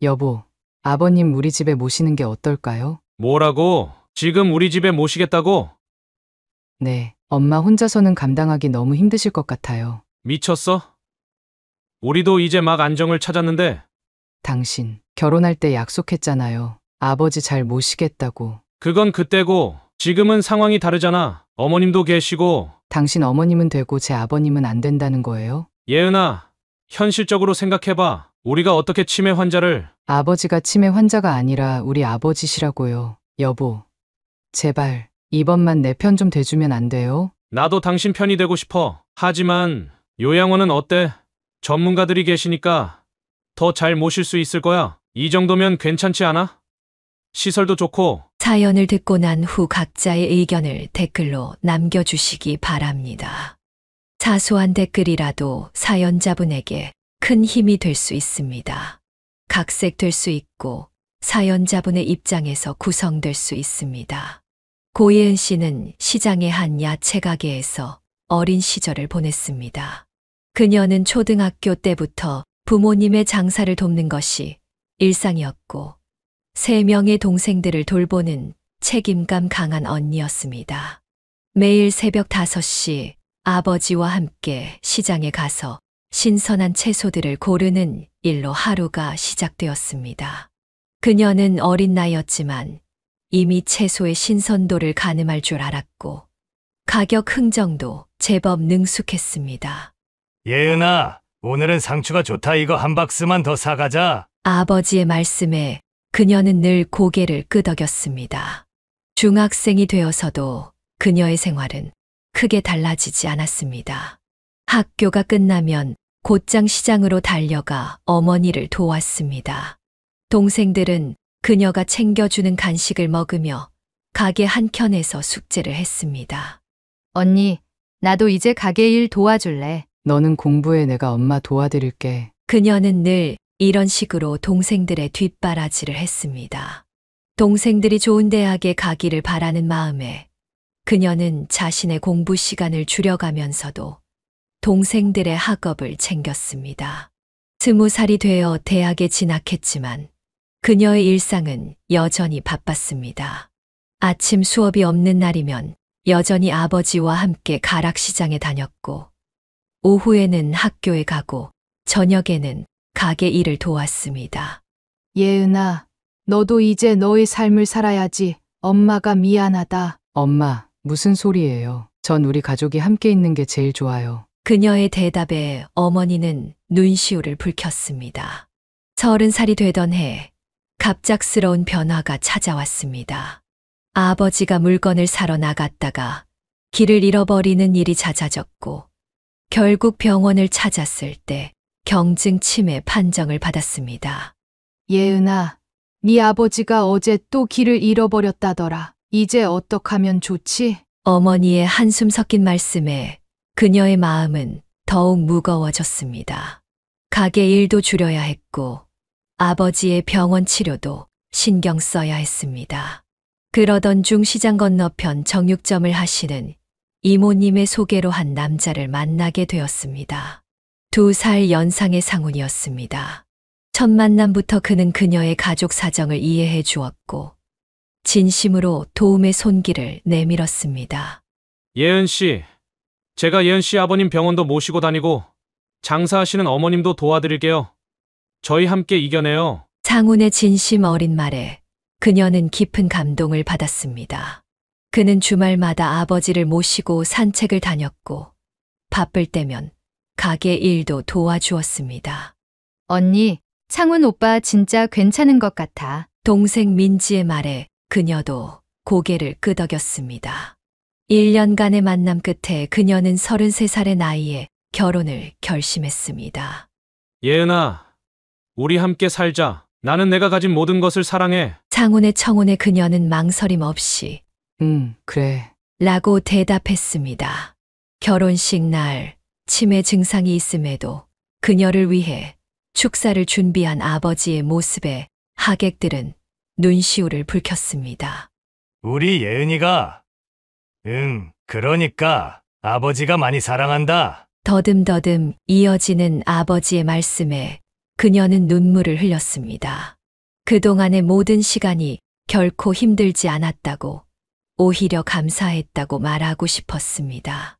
여보, 아버님 우리 집에 모시는 게 어떨까요? 뭐라고? 지금 우리 집에 모시겠다고? 네, 엄마 혼자서는 감당하기 너무 힘드실 것 같아요. 미쳤어? 우리도 이제 막 안정을 찾았는데. 당신, 결혼할 때 약속했잖아요. 아버지 잘 모시겠다고. 그건 그때고 지금은 상황이 다르잖아. 어머님도 계시고. 당신 어머님은 되고 제 아버님은 안 된다는 거예요? 예은아, 현실적으로 생각해봐. 우리가 어떻게 치매 환자를. 아버지가 치매 환자가 아니라 우리 아버지시라고요. 여보, 제발 이번만 내 편 좀 대주면 안 돼요? 나도 당신 편이 되고 싶어. 하지만 요양원은 어때? 전문가들이 계시니까 더 잘 모실 수 있을 거야. 이 정도면 괜찮지 않아? 시설도 좋고. 사연을 듣고 난 후 각자의 의견을 댓글로 남겨주시기 바랍니다. 사소한 댓글이라도 사연자분에게 큰 힘이 될 수 있습니다. 각색될 수 있고 사연자분의 입장에서 구성될 수 있습니다. 고예은 씨는 시장의 한 야채 가게에서 어린 시절을 보냈습니다. 그녀는 초등학교 때부터 부모님의 장사를 돕는 것이 일상이었고 3명의 동생들을 돌보는 책임감 강한 언니였습니다. 매일 새벽 5시 아버지와 함께 시장에 가서 신선한 채소들을 고르는 일로 하루가 시작되었습니다. 그녀는 어린 나이였지만 이미 채소의 신선도를 가늠할 줄 알았고 가격 흥정도 제법 능숙했습니다. 예은아, 오늘은 상추가 좋다. 이거 한 박스만 더 사가자. 아버지의 말씀에 그녀는 늘 고개를 끄덕였습니다. 중학생이 되어서도 그녀의 생활은 크게 달라지지 않았습니다. 학교가 끝나면 곧장 시장으로 달려가 어머니를 도왔습니다. 동생들은 그녀가 챙겨주는 간식을 먹으며 가게 한켠에서 숙제를 했습니다. 언니, 나도 이제 가게 일 도와줄래? 너는 공부해 내가 엄마 도와드릴게. 그녀는 늘 이런 식으로 동생들의 뒷바라지를 했습니다. 동생들이 좋은 대학에 가기를 바라는 마음에 그녀는 자신의 공부 시간을 줄여가면서도 동생들의 학업을 챙겼습니다. 20살이 되어 대학에 진학했지만 그녀의 일상은 여전히 바빴습니다. 아침 수업이 없는 날이면 여전히 아버지와 함께 가락시장에 다녔고 오후에는 학교에 가고 저녁에는 가게 일을 도왔습니다. 예은아, 너도 이제 너의 삶을 살아야지. 엄마가 미안하다. 엄마, 무슨 소리예요? 전 우리 가족이 함께 있는 게 제일 좋아요. 그녀의 대답에 어머니는 눈시울을 붉혔습니다. 30살이 되던 해 갑작스러운 변화가 찾아왔습니다. 아버지가 물건을 사러 나갔다가 길을 잃어버리는 일이 잦아졌고 결국 병원을 찾았을 때 경증 치매 판정을 받았습니다. 예은아, 네 아버지가 어제 또 길을 잃어버렸다더라. 이제 어떡하면 좋지? 어머니의 한숨 섞인 말씀에 그녀의 마음은 더욱 무거워졌습니다. 가게 일도 줄여야 했고 아버지의 병원 치료도 신경 써야 했습니다. 그러던 중 시장 건너편 정육점을 하시는 이모님의 소개로 한 남자를 만나게 되었습니다. 2살 연상의 상훈이었습니다. 첫 만남부터 그는 그녀의 가족 사정을 이해해 주었고 진심으로 도움의 손길을 내밀었습니다. 예은 씨, 제가 예은 씨 아버님 병원도 모시고 다니고 장사하시는 어머님도 도와드릴게요. 저희 함께 이겨내요. 상훈의 진심 어린 말에 그녀는 깊은 감동을 받았습니다. 그는 주말마다 아버지를 모시고 산책을 다녔고 바쁠 때면 가게 일도 도와주었습니다. 언니, 창훈 오빠 진짜 괜찮은 것 같아. 동생 민지의 말에 그녀도 고개를 끄덕였습니다. 1년간의 만남 끝에 그녀는 33살의 나이에 결혼을 결심했습니다. 예은아, 우리 함께 살자. 나는 내가 가진 모든 것을 사랑해. 상훈의 청혼에 그녀는 망설임 없이 그래. 라고 대답했습니다. 결혼식 날 치매 증상이 있음에도 그녀를 위해 축사를 준비한 아버지의 모습에 하객들은 눈시울을 붉혔습니다. 우리 예은이가. 그러니까 아버지가 많이 사랑한다. 더듬더듬 이어지는 아버지의 말씀에 그녀는 눈물을 흘렸습니다. 그동안의 모든 시간이 결코 힘들지 않았다고, 오히려 감사했다고 말하고 싶었습니다.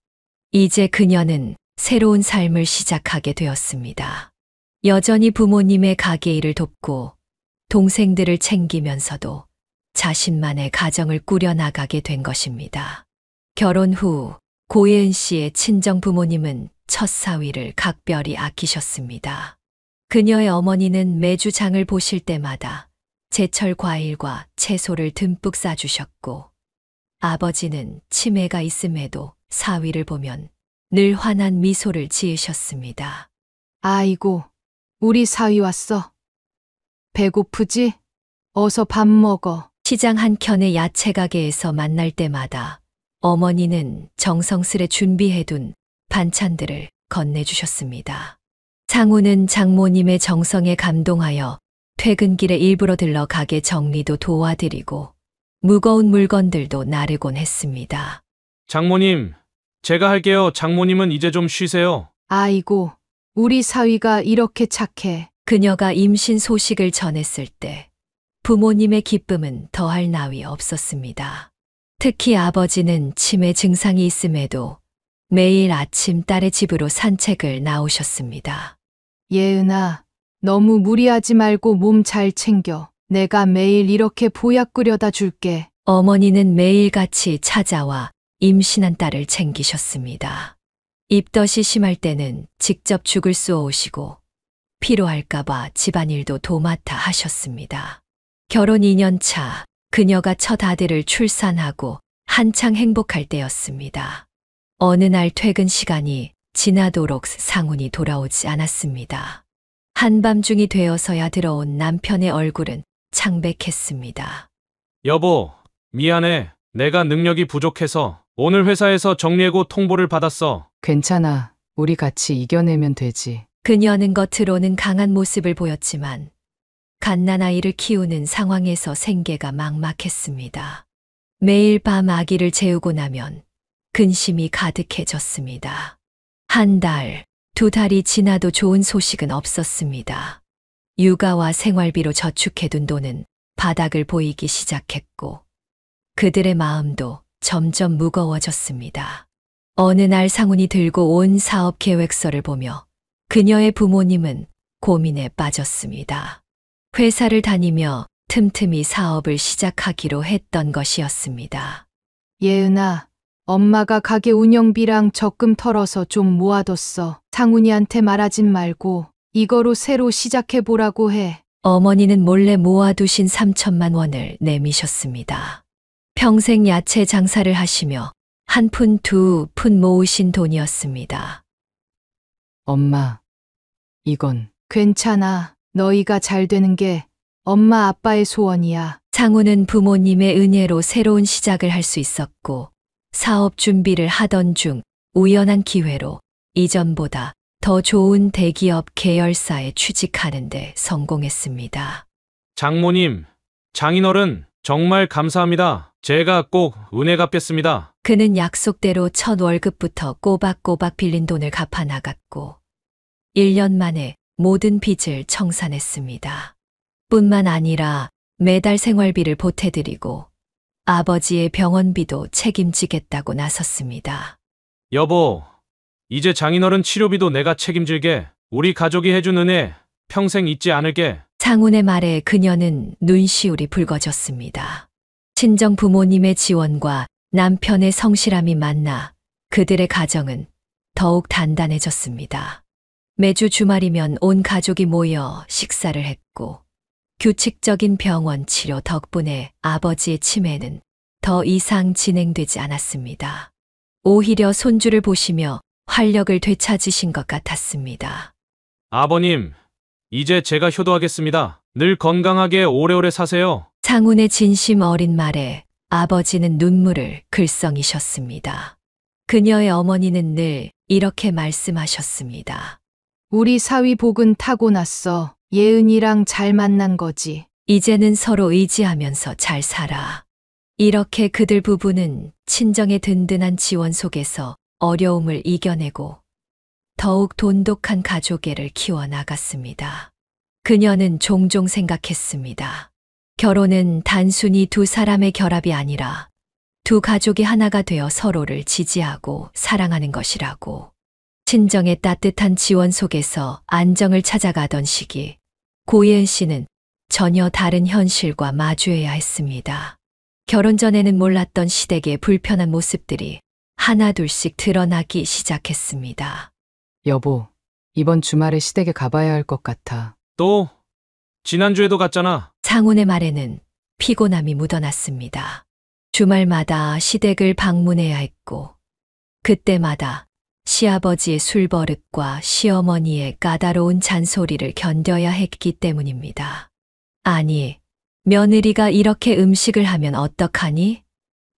이제 그녀는 새로운 삶을 시작하게 되었습니다. 여전히 부모님의 가게 일을 돕고 동생들을 챙기면서도 자신만의 가정을 꾸려나가게 된 것입니다. 결혼 후 고예은 씨의 친정 부모님은 첫 사위를 각별히 아끼셨습니다. 그녀의 어머니는 매주 장을 보실 때마다 제철 과일과 채소를 듬뿍 싸주셨고, 아버지는 치매가 있음에도 사위를 보면 늘 환한 미소를 지으셨습니다. 아이고, 우리 사위 왔어. 배고프지? 어서 밥 먹어. 시장 한켠의 야채 가게에서 만날 때마다 어머니는 정성스레 준비해둔 반찬들을 건네주셨습니다. 상우는 장모님의 정성에 감동하여 퇴근길에 일부러 들러 가게 정리도 도와드리고 무거운 물건들도 나르곤 했습니다. 장모님, 제가 할게요. 장모님은 이제 좀 쉬세요. 아이고, 우리 사위가 이렇게 착해. 그녀가 임신 소식을 전했을 때 부모님의 기쁨은 더할 나위 없었습니다. 특히 아버지는 치매 증상이 있음에도 매일 아침 딸의 집으로 산책을 나오셨습니다. 예은아, 너무 무리하지 말고 몸 잘 챙겨. 내가 매일 이렇게 보약 끓여다 줄게. 어머니는 매일같이 찾아와 임신한 딸을 챙기셨습니다. 입덧이 심할 때는 직접 죽을 쏘오시고 필요할까봐 집안일도 도맡아 하셨습니다. 결혼 2년 차 그녀가 첫 아들을 출산하고 한창 행복할 때였습니다. 어느 날 퇴근 시간이 지나도록 상훈이 돌아오지 않았습니다. 한밤중이 되어서야 들어온 남편의 얼굴은 창백했습니다. 여보, 미안해. 내가 능력이 부족해서 오늘 회사에서 정리해고 통보를 받았어. 괜찮아. 우리 같이 이겨내면 되지. 그녀는 겉으로는 강한 모습을 보였지만 갓난아이를 키우는 상황에서 생계가 막막했습니다. 매일 밤 아기를 재우고 나면 근심이 가득해졌습니다. 한 달, 2달이 지나도 좋은 소식은 없었습니다. 육아와 생활비로 저축해둔 돈은 바닥을 보이기 시작했고 그들의 마음도 점점 무거워졌습니다. 어느 날 상훈이 들고 온 사업 계획서를 보며 그녀의 부모님은 고민에 빠졌습니다. 회사를 다니며 틈틈이 사업을 시작하기로 했던 것이었습니다. 예은아, 엄마가 가게 운영비랑 적금 털어서 좀 모아뒀어. 상훈이한테 말하진 말고 이거로 새로 시작해보라고 해. 어머니는 몰래 모아두신 3천만 원을 내미셨습니다. 평생 야채 장사를 하시며 한 푼, 2푼 모으신 돈이었습니다. 엄마, 이건 괜찮아. 너희가 잘 되는 게 엄마 아빠의 소원이야. 상우는 부모님의 은혜로 새로운 시작을 할 수 있었고 사업 준비를 하던 중 우연한 기회로 이전보다 더 좋은 대기업 계열사에 취직하는 데 성공했습니다. 장모님, 장인어른, 정말 감사합니다. 제가 꼭 은혜 갚겠습니다. 그는 약속대로 첫 월급부터 꼬박꼬박 빌린 돈을 갚아 나갔고 1년 만에 모든 빚을 청산했습니다. 뿐만 아니라 매달 생활비를 보태드리고 아버지의 병원비도 책임지겠다고 나섰습니다. 여보, 이제 장인어른 치료비도 내가 책임질게. 우리 가족이 해준 은혜 평생 잊지 않을게. 상훈의 말에 그녀는 눈시울이 붉어졌습니다. 친정 부모님의 지원과 남편의 성실함이 만나 그들의 가정은 더욱 단단해졌습니다. 매주 주말이면 온 가족이 모여 식사를 했고 규칙적인 병원 치료 덕분에 아버지의 치매는 더 이상 진행되지 않았습니다. 오히려 손주를 보시며 활력을 되찾으신 것 같았습니다. 아버님, 이제 제가 효도하겠습니다. 늘 건강하게 오래오래 사세요. 상훈의 진심 어린 말에 아버지는 눈물을 글썽이셨습니다. 그녀의 어머니는 늘 이렇게 말씀하셨습니다. 우리 사위 복은 타고났어. 예은이랑 잘 만난 거지. 이제는 서로 의지하면서 잘 살아. 이렇게 그들 부부는 친정의 든든한 지원 속에서 어려움을 이겨내고 더욱 돈독한 가족애를 키워나갔습니다. 그녀는 종종 생각했습니다. 결혼은 단순히 두 사람의 결합이 아니라 두 가족이 하나가 되어 서로를 지지하고 사랑하는 것이라고. 친정의 따뜻한 지원 속에서 안정을 찾아가던 시기, 고예은 씨는 전혀 다른 현실과 마주해야 했습니다. 결혼 전에는 몰랐던 시댁의 불편한 모습들이 하나둘씩 드러나기 시작했습니다. 여보, 이번 주말에 시댁에 가봐야 할 것 같아. 또 지난주에도 갔잖아. 상훈의 말에는 피곤함이 묻어났습니다. 주말마다 시댁을 방문해야 했고, 그때마다 시아버지의 술버릇과 시어머니의 까다로운 잔소리를 견뎌야 했기 때문입니다. 아니, 며느리가 이렇게 음식을 하면 어떡하니?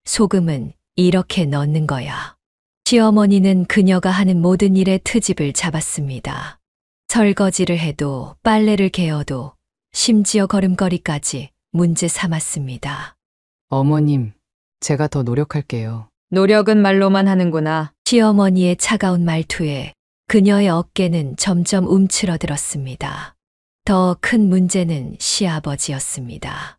소금은 이렇게 넣는 거야. 시어머니는 그녀가 하는 모든 일에 트집을 잡았습니다. 설거지를 해도 빨래를 개어도 심지어 걸음걸이까지 문제 삼았습니다. 어머님, 제가 더 노력할게요. 노력은 말로만 하는구나. 시어머니의 차가운 말투에 그녀의 어깨는 점점 움츠러들었습니다. 더 큰 문제는 시아버지였습니다.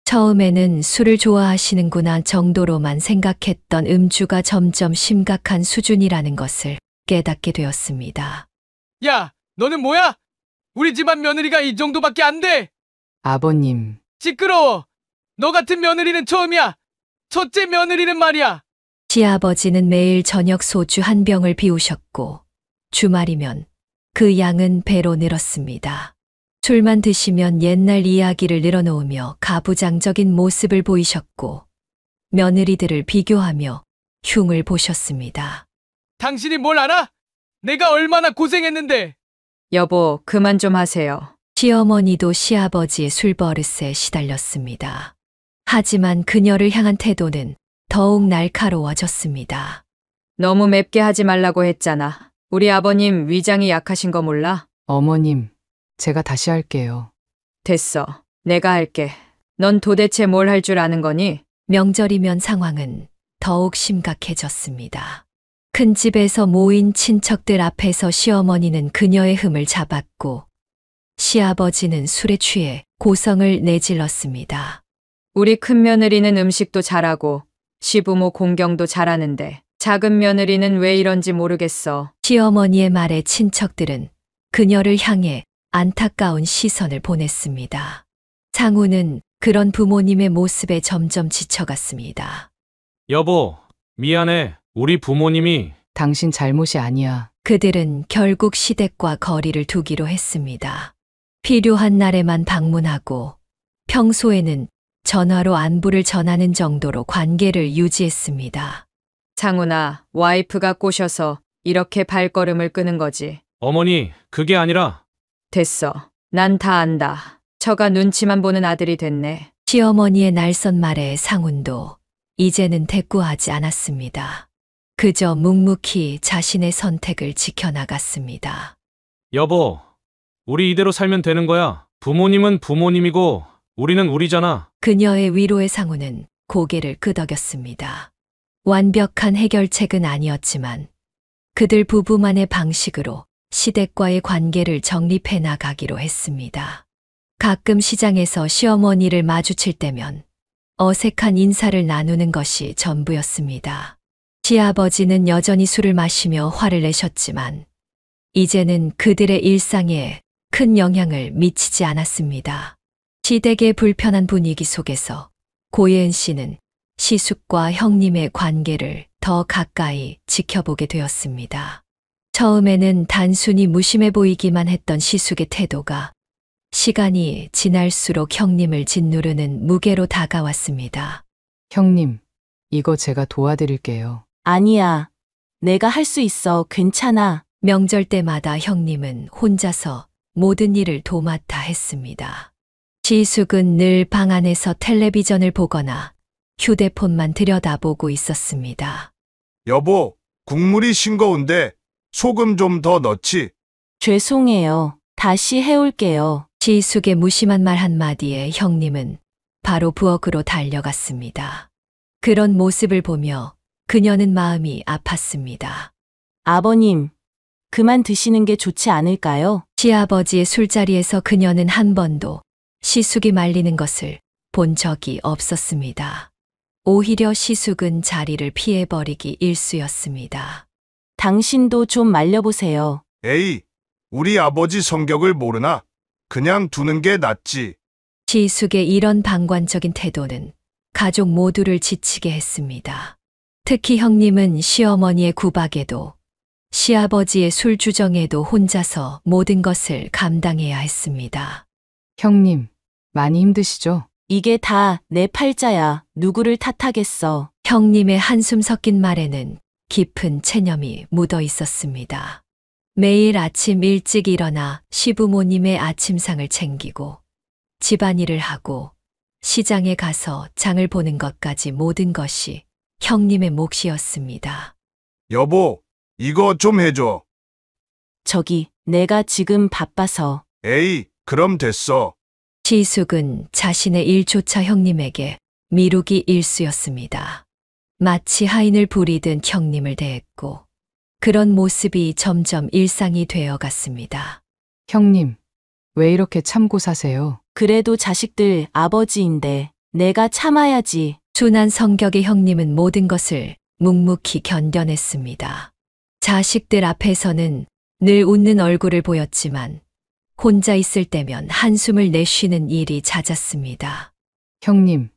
처음에는 술을 좋아하시는구나 정도로만 생각했던 음주가 점점 심각한 수준이라는 것을 깨닫게 되었습니다. 야, 너는 뭐야? 우리 집안 며느리가 이 정도밖에 안 돼! 아버님, 시끄러워! 너 같은 며느리는 처음이야! 첫째 며느리는 말이야! 시아버지는 매일 저녁 소주 한 병을 비우셨고, 주말이면 그 양은 배로 늘었습니다. 술만 드시면 옛날 이야기를 늘어놓으며 가부장적인 모습을 보이셨고, 며느리들을 비교하며 흉을 보셨습니다. 당신이 뭘 알아? 내가 얼마나 고생했는데! 여보, 그만 좀 하세요. 시어머니도 시아버지의 술버릇에 시달렸습니다. 하지만 그녀를 향한 태도는 더욱 날카로워졌습니다. 너무 맵게 하지 말라고 했잖아. 우리 아버님 위장이 약하신 거 몰라? 어머님, 제가 다시 할게요. 됐어. 내가 할게. 넌 도대체 뭘 할 줄 아는 거니? 명절이면 상황은 더욱 심각해졌습니다. 큰 집에서 모인 친척들 앞에서 시어머니는 그녀의 흠을 잡았고, 시아버지는 술에 취해 고성을 내질렀습니다. 우리 큰 며느리는 음식도 잘하고 시부모 공경도 잘하는데 작은 며느리는 왜 이런지 모르겠어. 시어머니의 말에 친척들은 그녀를 향해 안타까운 시선을 보냈습니다. 상우는 그런 부모님의 모습에 점점 지쳐갔습니다. 여보, 미안해. 우리 부모님이 당신 잘못이 아니야. 그들은 결국 시댁과 거리를 두기로 했습니다. 필요한 날에만 방문하고 평소에는 전화로 안부를 전하는 정도로 관계를 유지했습니다. 상훈아, 와이프가 꼬셔서 이렇게 발걸음을 끄는 거지. 어머니, 그게 아니라 됐어. 난 다 안다. 처가 눈치만 보는 아들이 됐네. 시어머니의 날선 말에 상훈도 이제는 대꾸하지 않았습니다. 그저 묵묵히 자신의 선택을 지켜나갔습니다. 여보, 우리 이대로 살면 되는 거야. 부모님은 부모님이고 우리는 우리잖아. 그녀의 위로의 상우는 고개를 끄덕였습니다. 완벽한 해결책은 아니었지만 그들 부부만의 방식으로 시댁과의 관계를 정립해 나가기로 했습니다. 가끔 시장에서 시어머니를 마주칠 때면 어색한 인사를 나누는 것이 전부였습니다. 시아버지는 여전히 술을 마시며 화를 내셨지만 이제는 그들의 일상에 큰 영향을 미치지 않았습니다. 시댁의 불편한 분위기 속에서 고예은 씨는 시숙과 형님의 관계를 더 가까이 지켜보게 되었습니다. 처음에는 단순히 무심해 보이기만 했던 시숙의 태도가 시간이 지날수록 형님을 짓누르는 무게로 다가왔습니다. 형님, 이거 제가 도와드릴게요. 아니야. 내가 할 수 있어. 괜찮아. 명절 때마다 형님은 혼자서 모든 일을 도맡아 했습니다. 시숙은 늘 방 안에서 텔레비전을 보거나 휴대폰만 들여다보고 있었습니다. 여보, 국물이 싱거운데 소금 좀 더 넣지. 죄송해요. 다시 해올게요. 시숙의 무심한 말 한마디에 형님은 바로 부엌으로 달려갔습니다. 그런 모습을 보며 그녀는 마음이 아팠습니다. 아버님, 그만 드시는 게 좋지 않을까요? 시아버지의 술자리에서 그녀는 한 번도 시숙이 말리는 것을 본 적이 없었습니다. 오히려 시숙은 자리를 피해버리기 일쑤였습니다. 당신도 좀 말려보세요. 에이, 우리 아버지 성격을 모르나? 그냥 두는 게 낫지. 시숙의 이런 방관적인 태도는 가족 모두를 지치게 했습니다. 특히 형님은 시어머니의 구박에도 시아버지의 술주정에도 혼자서 모든 것을 감당해야 했습니다. 형님, 많이 힘드시죠? 이게 다 내 팔자야. 누구를 탓하겠어. 형님의 한숨 섞인 말에는 깊은 체념이 묻어 있었습니다. 매일 아침 일찍 일어나 시부모님의 아침상을 챙기고 집안일을 하고 시장에 가서 장을 보는 것까지 모든 것이 형님의 몫이었습니다. 여보, 이거 좀 해줘. 저기, 내가 지금 바빠서. 에이, 그럼 됐어. 시숙은 자신의 일조차 형님에게 미루기 일쑤였습니다. 마치 하인을 부리듯 형님을 대했고 그런 모습이 점점 일상이 되어 갔습니다. 형님, 왜 이렇게 참고 사세요? 그래도 자식들 아버지인데 내가 참아야지. 순한 성격의 형님은 모든 것을 묵묵히 견뎌냈습니다. 자식들 앞에서는 늘 웃는 얼굴을 보였지만 혼자 있을 때면 한숨을 내쉬는 일이 잦았습니다. 형님,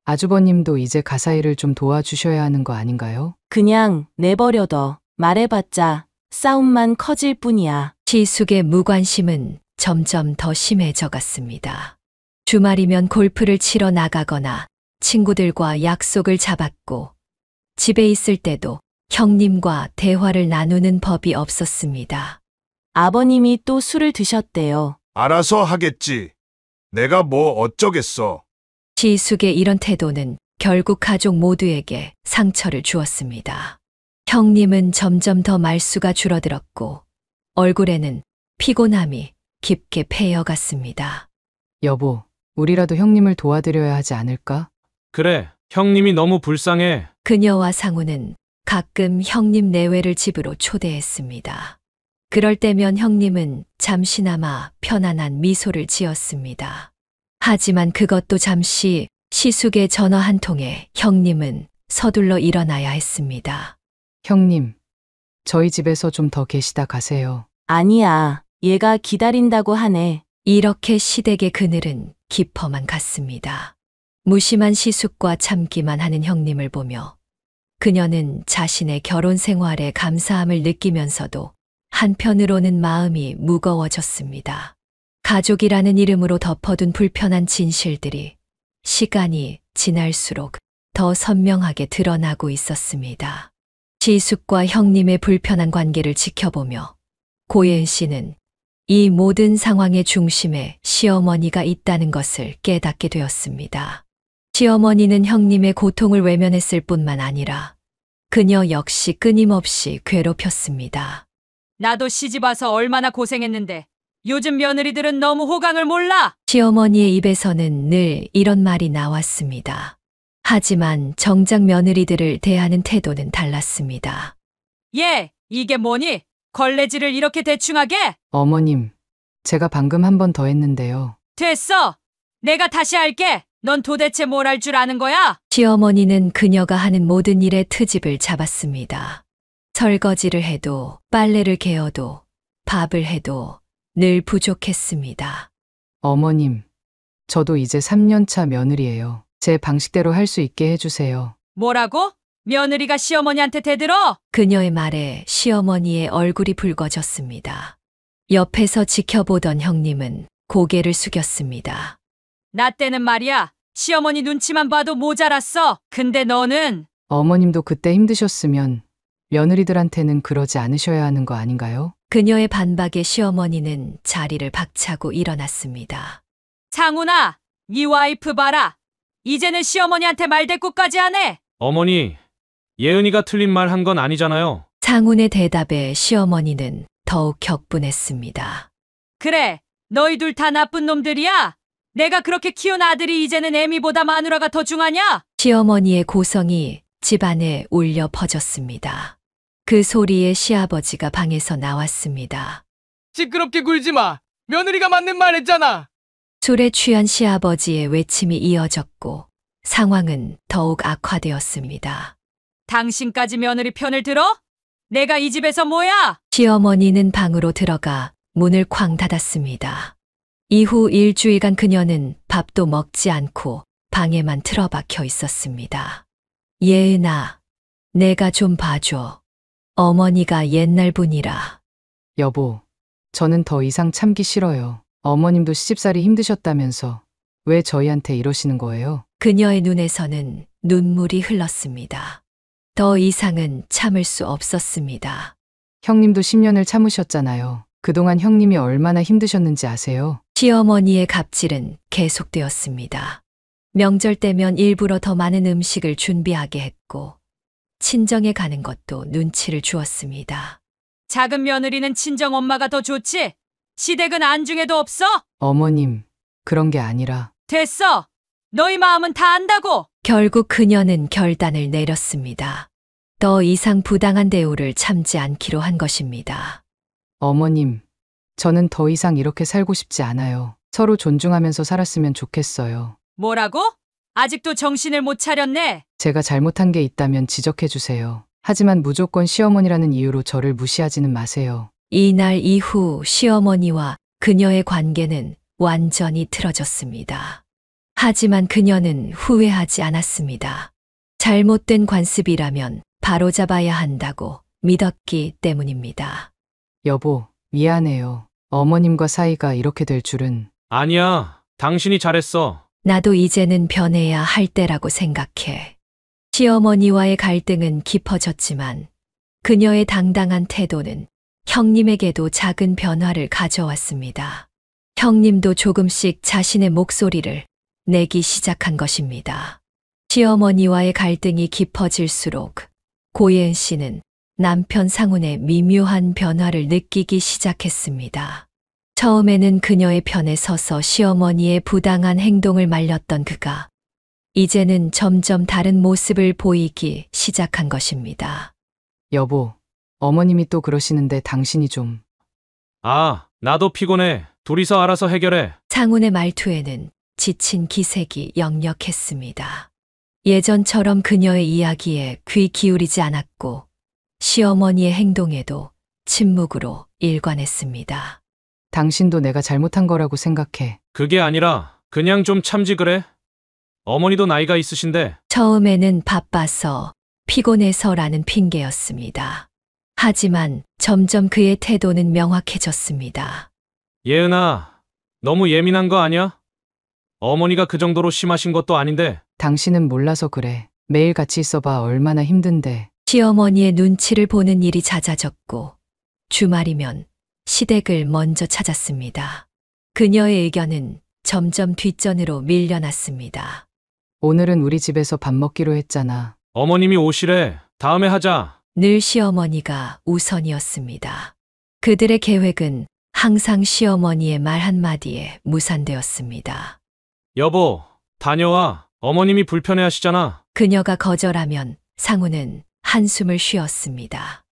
아주버님도 이제 가사일을 좀 도와주셔야 하는 거 아닌가요? 그냥 내버려둬. 말해봤자 싸움만 커질 뿐이야. 시숙의 무관심은 점점 더 심해져 갔습니다. 주말이면 골프를 치러 나가거나 친구들과 약속을 잡았고 집에 있을 때도 형님과 대화를 나누는 법이 없었습니다. 아버님이 또 술을 드셨대요. 알아서 하겠지. 내가 뭐 어쩌겠어. 시숙의 이런 태도는 결국 가족 모두에게 상처를 주었습니다. 형님은 점점 더 말수가 줄어들었고 얼굴에는 피곤함이 깊게 패여갔습니다. 여보, 우리라도 형님을 도와드려야 하지 않을까? 그래, 형님이 너무 불쌍해. 그녀와 상우는 가끔 형님 내외를 집으로 초대했습니다. 그럴 때면 형님은 잠시나마 편안한 미소를 지었습니다. 하지만 그것도 잠시 시숙의 전화 한 통에 형님은 서둘러 일어나야 했습니다. 형님, 저희 집에서 좀 더 계시다 가세요. 아니야. 얘가 기다린다고 하네. 이렇게 시댁의 그늘은 깊어만 갔습니다. 무심한 시숙과 참기만 하는 형님을 보며 그녀는 자신의 결혼 생활에 감사함을 느끼면서도 한편으로는 마음이 무거워졌습니다. 가족이라는 이름으로 덮어둔 불편한 진실들이 시간이 지날수록 더 선명하게 드러나고 있었습니다. 시숙과 형님의 불편한 관계를 지켜보며 고예은 씨는 이 모든 상황의 중심에 시어머니가 있다는 것을 깨닫게 되었습니다. 시어머니는 형님의 고통을 외면했을 뿐만 아니라 그녀 역시 끊임없이 괴롭혔습니다. 나도 시집 와서 얼마나 고생했는데 요즘 며느리들은 너무 호강을 몰라. 시어머니의 입에서는 늘 이런 말이 나왔습니다. 하지만 정작 며느리들을 대하는 태도는 달랐습니다. 얘, 이게 뭐니? 걸레질을 이렇게 대충하게? 어머님, 제가 방금 한 번 더 했는데요. 됐어. 내가 다시 할게. 넌 도대체 뭘 할 줄 아는 거야? 시어머니는 그녀가 하는 모든 일에 트집을 잡았습니다. 설거지를 해도 빨래를 개어도 밥을 해도 늘 부족했습니다. 어머님, 저도 이제 3년 차 며느리예요. 제 방식대로 할 수 있게 해주세요. 뭐라고? 며느리가 시어머니한테 대들어? 그녀의 말에 시어머니의 얼굴이 붉어졌습니다. 옆에서 지켜보던 형님은 고개를 숙였습니다. 나 때는 말이야. 시어머니 눈치만 봐도 모자랐어. 근데 너는 어머님도 그때 힘드셨으면 며느리들한테는 그러지 않으셔야 하는 거 아닌가요? 그녀의 반박에 시어머니는 자리를 박차고 일어났습니다. 상훈아, 네 와이프 봐라. 이제는 시어머니한테 말대꾸까지 하네. 어머니, 예은이가 틀린 말 한 건 아니잖아요. 상훈의 대답에 시어머니는 더욱 격분했습니다. 그래, 너희 둘 다 나쁜 놈들이야. 내가 그렇게 키운 아들이 이제는 애미보다 마누라가 더 중하냐? 시어머니의 고성이 집안에 울려 퍼졌습니다. 그 소리에 시아버지가 방에서 나왔습니다. 시끄럽게 굴지 마. 며느리가 맞는 말 했잖아. 술에 취한 시아버지의 외침이 이어졌고 상황은 더욱 악화되었습니다. 당신까지 며느리 편을 들어? 내가 이 집에서 뭐야? 시어머니는 방으로 들어가 문을 쾅 닫았습니다. 이후 일주일간 그녀는 밥도 먹지 않고 방에만 틀어박혀 있었습니다. 예은아, 내가 좀 봐줘. 어머니가 옛날 분이라. 여보, 저는 더 이상 참기 싫어요. 어머님도 시집살이 힘드셨다면서 왜 저희한테 이러시는 거예요? 그녀의 눈에서는 눈물이 흘렀습니다. 더 이상은 참을 수 없었습니다. 형님도 10년을 참으셨잖아요. 그동안 형님이 얼마나 힘드셨는지 아세요? 시어머니의 갑질은 계속되었습니다. 명절 때면 일부러 더 많은 음식을 준비하게 했고 친정에 가는 것도 눈치를 주었습니다. 작은 며느리는 친정 엄마가 더 좋지? 시댁은 안중에도 없어? 어머님, 그런 게 아니라 됐어. 너희 마음은 다 안다고. 결국 그녀는 결단을 내렸습니다. 더 이상 부당한 대우를 참지 않기로 한 것입니다. 어머님, 저는 더 이상 이렇게 살고 싶지 않아요. 서로 존중하면서 살았으면 좋겠어요. 뭐라고? 아직도 정신을 못 차렸네. 제가 잘못한 게 있다면 지적해 주세요. 하지만 무조건 시어머니라는 이유로 저를 무시하지는 마세요. 이날 이후 시어머니와 그녀의 관계는 완전히 틀어졌습니다. 하지만 그녀는 후회하지 않았습니다. 잘못된 관습이라면 바로잡아야 한다고 믿었기 때문입니다. 여보, 미안해요. 어머님과 사이가 이렇게 될 줄은. 아니야. 당신이 잘했어. 나도 이제는 변해야 할 때라고 생각해. 시어머니와의 갈등은 깊어졌지만 그녀의 당당한 태도는 형님에게도 작은 변화를 가져왔습니다. 형님도 조금씩 자신의 목소리를 내기 시작한 것입니다. 시어머니와의 갈등이 깊어질수록 고예은 씨는 남편 상훈의 미묘한 변화를 느끼기 시작했습니다. 처음에는 그녀의 편에 서서 시어머니의 부당한 행동을 말렸던 그가 이제는 점점 다른 모습을 보이기 시작한 것입니다. 여보, 어머님이 또 그러시는데 당신이 좀. 아, 나도 피곤해. 둘이서 알아서 해결해. 상훈의 말투에는 지친 기색이 역력했습니다. 예전처럼 그녀의 이야기에 귀 기울이지 않았고 시어머니의 행동에도 침묵으로 일관했습니다. 당신도 내가 잘못한 거라고 생각해. 그게 아니라 그냥 좀 참지 그래. 어머니도 나이가 있으신데. 처음에는 바빠서 피곤해서라는 핑계였습니다. 하지만 점점 그의 태도는 명확해졌습니다. 예은아, 너무 예민한 거 아니야? 어머니가 그 정도로 심하신 것도 아닌데. 당신은 몰라서 그래. 매일 같이 있어봐 얼마나 힘든데. 시어머니의 눈치를 보는 일이 잦아졌고 주말이면 시댁을 먼저 찾았습니다. 그녀의 의견은 점점 뒷전으로 밀려났습니다. 오늘은 우리 집에서 밥 먹기로 했잖아. 어머님이 오시래. 다음에 하자. 늘 시어머니가 우선이었습니다. 그들의 계획은 항상 시어머니의 말 한마디에 무산되었습니다. 여보, 다녀와. 어머님이 불편해하시잖아. 그녀가 거절하면 상훈은 한숨을 쉬었습니다.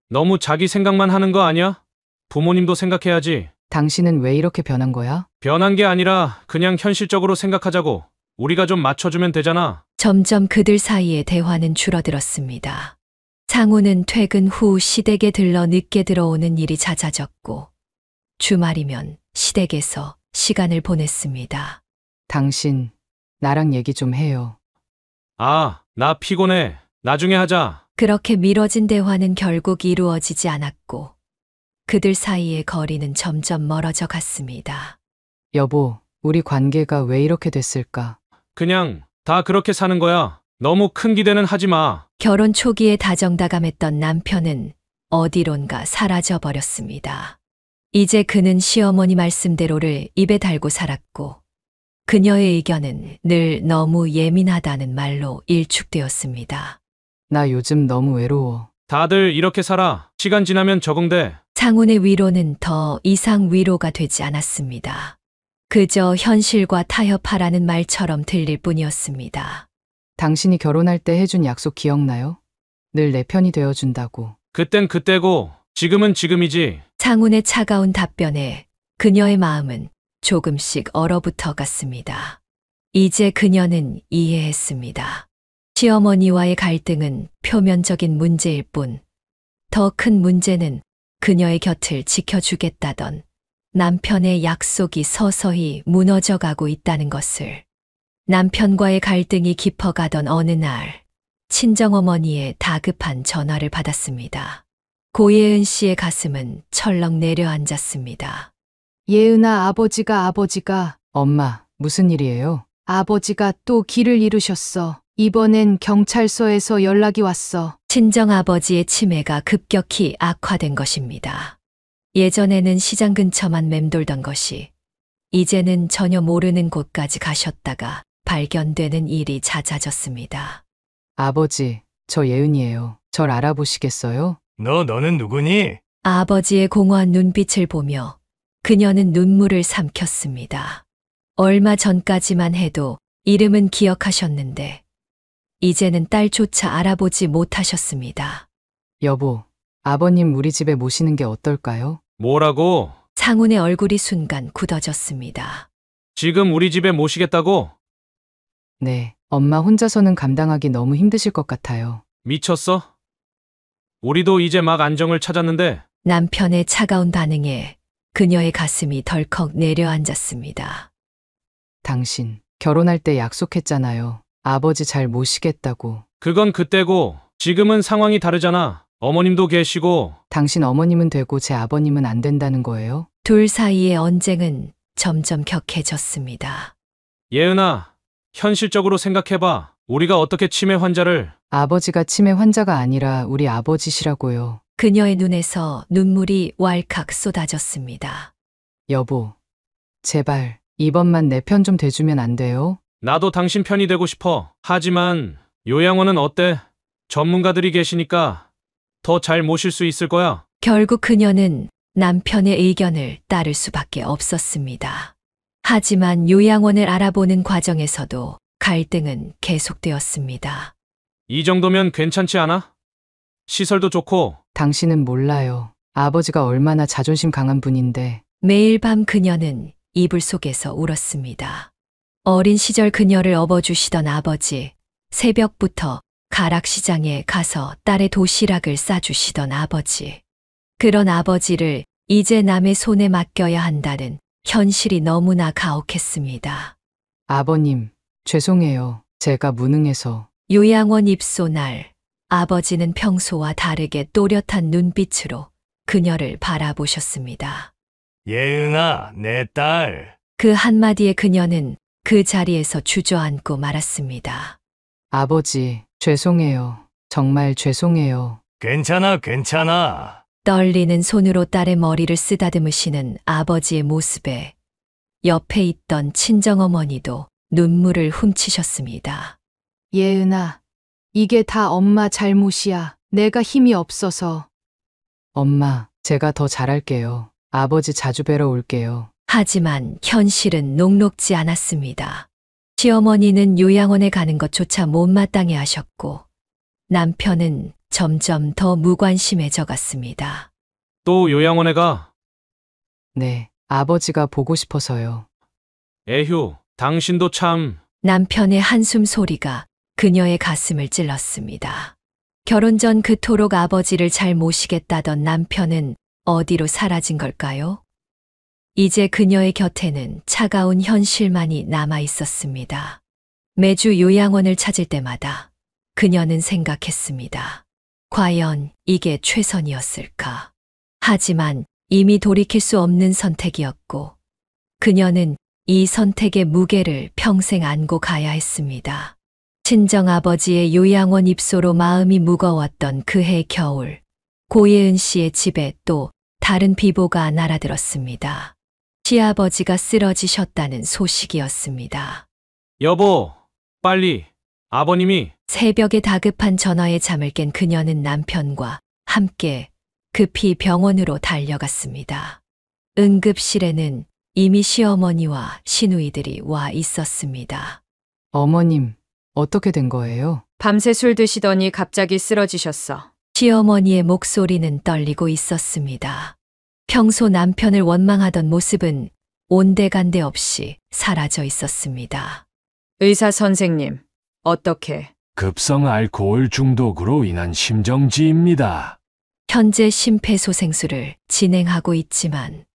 너무 자기 생각만 하는 거 아니야? 부모님도 생각해야지. 당신은 왜 이렇게 변한 거야? 변한 게 아니라 그냥 현실적으로 생각하자고. 우리가 좀 맞춰주면 되잖아. 점점 그들 사이의 대화는 줄어들었습니다. 상훈은 퇴근 후 시댁에 들러 늦게 들어오는 일이 잦아졌고 주말이면 시댁에서 시간을 보냈습니다. 당신, 나랑 얘기 좀 해요. 아, 나 피곤해. 나중에 하자. 그렇게 미뤄진 대화는 결국 이루어지지 않았고 그들 사이의 거리는 점점 멀어져 갔습니다. 여보, 우리 관계가 왜 이렇게 됐을까? 그냥 다 그렇게 사는 거야. 너무 큰 기대는 하지 마. 결혼 초기에 다정다감했던 남편은 어디론가 사라져 버렸습니다. 이제 그는 시어머니 말씀대로를 입에 달고 살았고 그녀의 의견은 늘 너무 예민하다는 말로 일축되었습니다. 나 요즘 너무 외로워. 다들 이렇게 살아. 시간 지나면 적응돼. 상훈의 위로는 더 이상 위로가 되지 않았습니다. 그저 현실과 타협하라는 말처럼 들릴 뿐이었습니다. 당신이 결혼할 때 해준 약속 기억나요? 늘 내 편이 되어준다고. 그땐 그때고 지금은 지금이지. 상훈의 차가운 답변에 그녀의 마음은 조금씩 얼어붙어 갔습니다. 이제 그녀는 이해했습니다. 시어머니와의 갈등은 표면적인 문제일 뿐, 더 큰 문제는 그녀의 곁을 지켜주겠다던 남편의 약속이 서서히 무너져 가고 있다는 것을. 남편과의 갈등이 깊어가던 어느 날, 친정어머니의 다급한 전화를 받았습니다. 고예은 씨의 가슴은 철렁 내려앉았습니다. 예은아, 아버지가 엄마, 무슨 일이에요? 아버지가 또 길을 잃으셨어. 이번엔 경찰서에서 연락이 왔어. 친정아버지의 치매가 급격히 악화된 것입니다. 예전에는 시장 근처만 맴돌던 것이 이제는 전혀 모르는 곳까지 가셨다가 발견되는 일이 잦아졌습니다. 아버지, 저 예은이에요. 절 알아보시겠어요? 너는 누구니? 아버지의 공허한 눈빛을 보며 그녀는 눈물을 삼켰습니다. 얼마 전까지만 해도 이름은 기억하셨는데 이제는 딸조차 알아보지 못하셨습니다. 여보, 아버님 우리 집에 모시는 게 어떨까요? 뭐라고? 상훈의 얼굴이 순간 굳어졌습니다. 지금 우리 집에 모시겠다고? 네, 엄마 혼자서는 감당하기 너무 힘드실 것 같아요. 미쳤어? 우리도 이제 막 안정을 찾았는데. 남편의 차가운 반응에 그녀의 가슴이 덜컥 내려앉았습니다. 당신, 결혼할 때 약속했잖아요. 아버지 잘 모시겠다고. 그건 그때고 지금은 상황이 다르잖아. 어머님도 계시고. 당신 어머님은 되고 제 아버님은 안 된다는 거예요? 둘 사이의 언쟁은 점점 격해졌습니다. 예은아, 현실적으로 생각해봐. 우리가 어떻게 치매 환자를. 아버지가 치매 환자가 아니라 우리 아버지시라고요. 그녀의 눈에서 눈물이 왈칵 쏟아졌습니다. 여보, 제발 이번만 내 편 좀 대주면 안 돼요? 나도 당신 편이 되고 싶어. 하지만 요양원은 어때? 전문가들이 계시니까 더 잘 모실 수 있을 거야. 결국 그녀는 남편의 의견을 따를 수밖에 없었습니다. 하지만 요양원을 알아보는 과정에서도 갈등은 계속되었습니다. 이 정도면 괜찮지 않아? 시설도 좋고. 당신은 몰라요. 아버지가 얼마나 자존심 강한 분인데. 매일 밤 그녀는 이불 속에서 울었습니다. 어린 시절 그녀를 업어주시던 아버지, 새벽부터 가락시장에 가서 딸의 도시락을 싸주시던 아버지. 그런 아버지를 이제 남의 손에 맡겨야 한다는 현실이 너무나 가혹했습니다. 아버님, 죄송해요. 제가 무능해서. 요양원 입소 날, 아버지는 평소와 다르게 또렷한 눈빛으로 그녀를 바라보셨습니다. 예은아, 내 딸. 그 한마디에 그녀는 그 자리에서 주저앉고 말았습니다. 아버지, 죄송해요. 정말 죄송해요. 괜찮아. 떨리는 손으로 딸의 머리를 쓰다듬으시는 아버지의 모습에 옆에 있던 친정어머니도 눈물을 훔치셨습니다. 예은아, 이게 다 엄마 잘못이야. 내가 힘이 없어서. 엄마, 제가 더 잘할게요. 아버지 자주 뵈러 올게요. 하지만 현실은 녹록지 않았습니다. 시어머니는 요양원에 가는 것조차 못마땅해 하셨고 남편은 점점 더 무관심해져 갔습니다. 또 요양원에 가. 네, 아버지가 보고 싶어서요. 에휴, 당신도 참. 남편의 한숨 소리가 그녀의 가슴을 찔렀습니다. 결혼 전 그토록 아버지를 잘 모시겠다던 남편은 어디로 사라진 걸까요? 이제 그녀의 곁에는 차가운 현실만이 남아 있었습니다. 매주 요양원을 찾을 때마다 그녀는 생각했습니다. 과연 이게 최선이었을까? 하지만 이미 돌이킬 수 없는 선택이었고 그녀는 이 선택의 무게를 평생 안고 가야 했습니다. 친정아버지의 요양원 입소로 마음이 무거웠던 그해 겨울, 고예은 씨의 집에 또 다른 비보가 날아들었습니다. 시아버지가 쓰러지셨다는 소식이었습니다. 여보, 빨리. 아버님이. 새벽에 다급한 전화에 잠을 깬 그녀는 남편과 함께 급히 병원으로 달려갔습니다. 응급실에는 이미 시어머니와 시누이들이 와 있었습니다. 어머님, 어떻게 된 거예요? 밤새 술 드시더니 갑자기 쓰러지셨어. 시어머니의 목소리는 떨리고 있었습니다. 평소 남편을 원망하던 모습은 온데간데 없이 사라져 있었습니다. 의사 선생님, 어떻게? 급성 알코올 중독으로 인한 심정지입니다. 현재 심폐소생술을 진행하고 있지만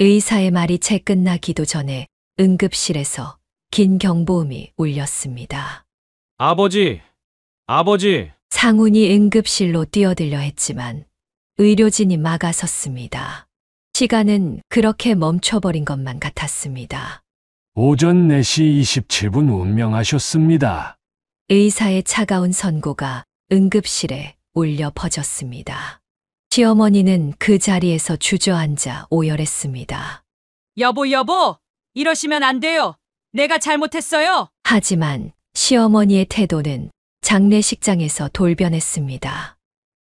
의사의 말이 채 끝나기도 전에 응급실에서 긴 경보음이 울렸습니다. 아버지, 아버지, 상훈이 응급실로 뛰어들려 했지만 의료진이 막아섰습니다. 시간은 그렇게 멈춰버린 것만 같았습니다. 오전 4시 27분 운명하셨습니다. 의사의 차가운 선고가 응급실에 울려 퍼졌습니다. 시어머니는 그 자리에서 주저앉아 오열했습니다. 여보, 이러시면 안 돼요. 내가 잘못했어요. 하지만 시어머니의 태도는 장례식장에서 돌변했습니다.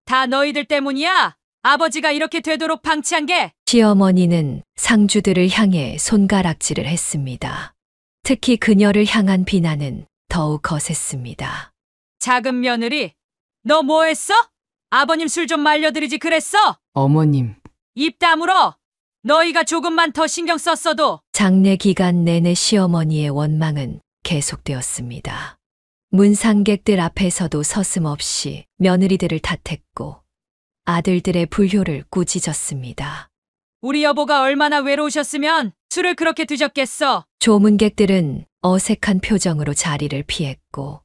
다 너희들 때문이야. 아버지가 이렇게 되도록 방치한 게. 시어머니는 상주들을 향해 손가락질을 했습니다. 특히 그녀를 향한 비난은 더욱 거셌습니다. 작은 며느리, 너 뭐 했어? 아버님 술 좀 말려드리지 그랬어? 어머님, 입 다물어. 너희가 조금만 더 신경 썼어도. 장례 기간 내내 시어머니의 원망은 계속되었습니다. 문상객들 앞에서도 서슴없이 며느리들을 탓했고 아들들의 불효를 꾸짖었습니다. 우리 여보가 얼마나 외로우셨으면 술을 그렇게 드셨겠어. 조문객들은 어색한 표정으로 자리를 피했고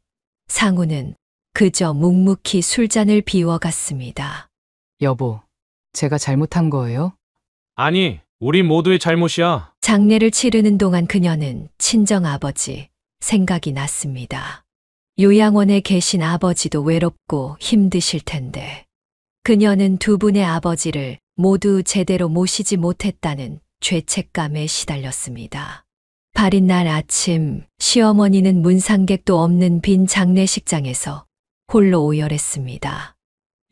상우는 그저 묵묵히 술잔을 비워갔습니다. 여보, 제가 잘못한 거예요? 아니, 우리 모두의 잘못이야. 장례를 치르는 동안 그녀는 친정아버지 생각이 났습니다. 요양원에 계신 아버지도 외롭고 힘드실 텐데 그녀는 두 분의 아버지를 모두 제대로 모시지 못했다는 죄책감에 시달렸습니다. 발인 날 아침 시어머니는 문상객도 없는 빈 장례식장에서 홀로 오열했습니다.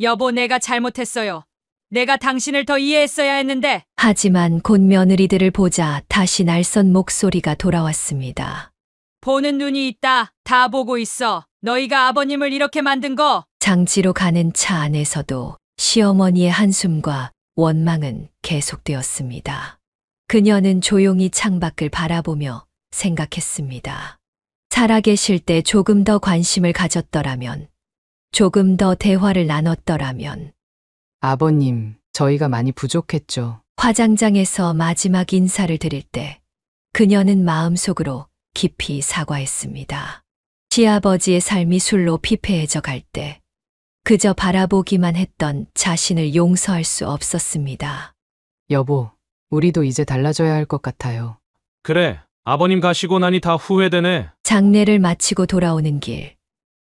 여보, 내가 잘못했어요. 내가 당신을 더 이해했어야 했는데. 하지만 곧 며느리들을 보자 다시 날선 목소리가 돌아왔습니다. 보는 눈이 있다. 다 보고 있어. 너희가 아버님을 이렇게 만든 거. 장지로 가는 차 안에서도 시어머니의 한숨과 원망은 계속되었습니다. 그녀는 조용히 창밖을 바라보며 생각했습니다. 살아계실 때 조금 더 관심을 가졌더라면, 조금 더 대화를 나눴더라면. 아버님, 저희가 많이 부족했죠. 화장장에서 마지막 인사를 드릴 때 그녀는 마음속으로 깊이 사과했습니다. 시아버지의 삶이 술로 피폐해져 갈 때 그저 바라보기만 했던 자신을 용서할 수 없었습니다. 여보, 우리도 이제 달라져야 할 것 같아요. 그래, 아버님 가시고 나니 다 후회되네. 장례를 마치고 돌아오는 길,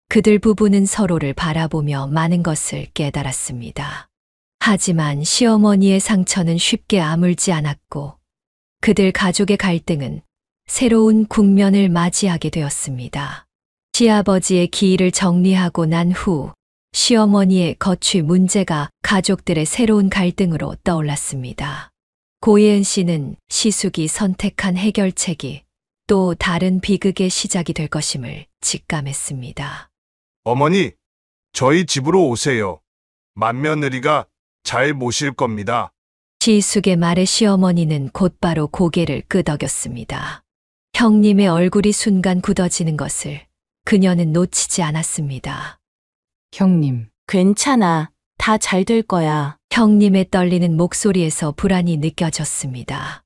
그들 부부는 서로를 바라보며 많은 것을 깨달았습니다. 하지만 시어머니의 상처는 쉽게 아물지 않았고 그들 가족의 갈등은 새로운 국면을 맞이하게 되었습니다. 시아버지의 기일을 정리하고 난 후 시어머니의 거취 문제가 가족들의 새로운 갈등으로 떠올랐습니다. 고예은 씨는 시숙이 선택한 해결책이 또 다른 비극의 시작이 될 것임을 직감했습니다. 어머니, 저희 집으로 오세요. 맏며느리가 잘 모실 겁니다. 시숙의 말에 시어머니는 곧바로 고개를 끄덕였습니다. 형님의 얼굴이 순간 굳어지는 것을 그녀는 놓치지 않았습니다. 형님, 괜찮아. 다 잘 될 거야. 형님의 떨리는 목소리에서 불안이 느껴졌습니다.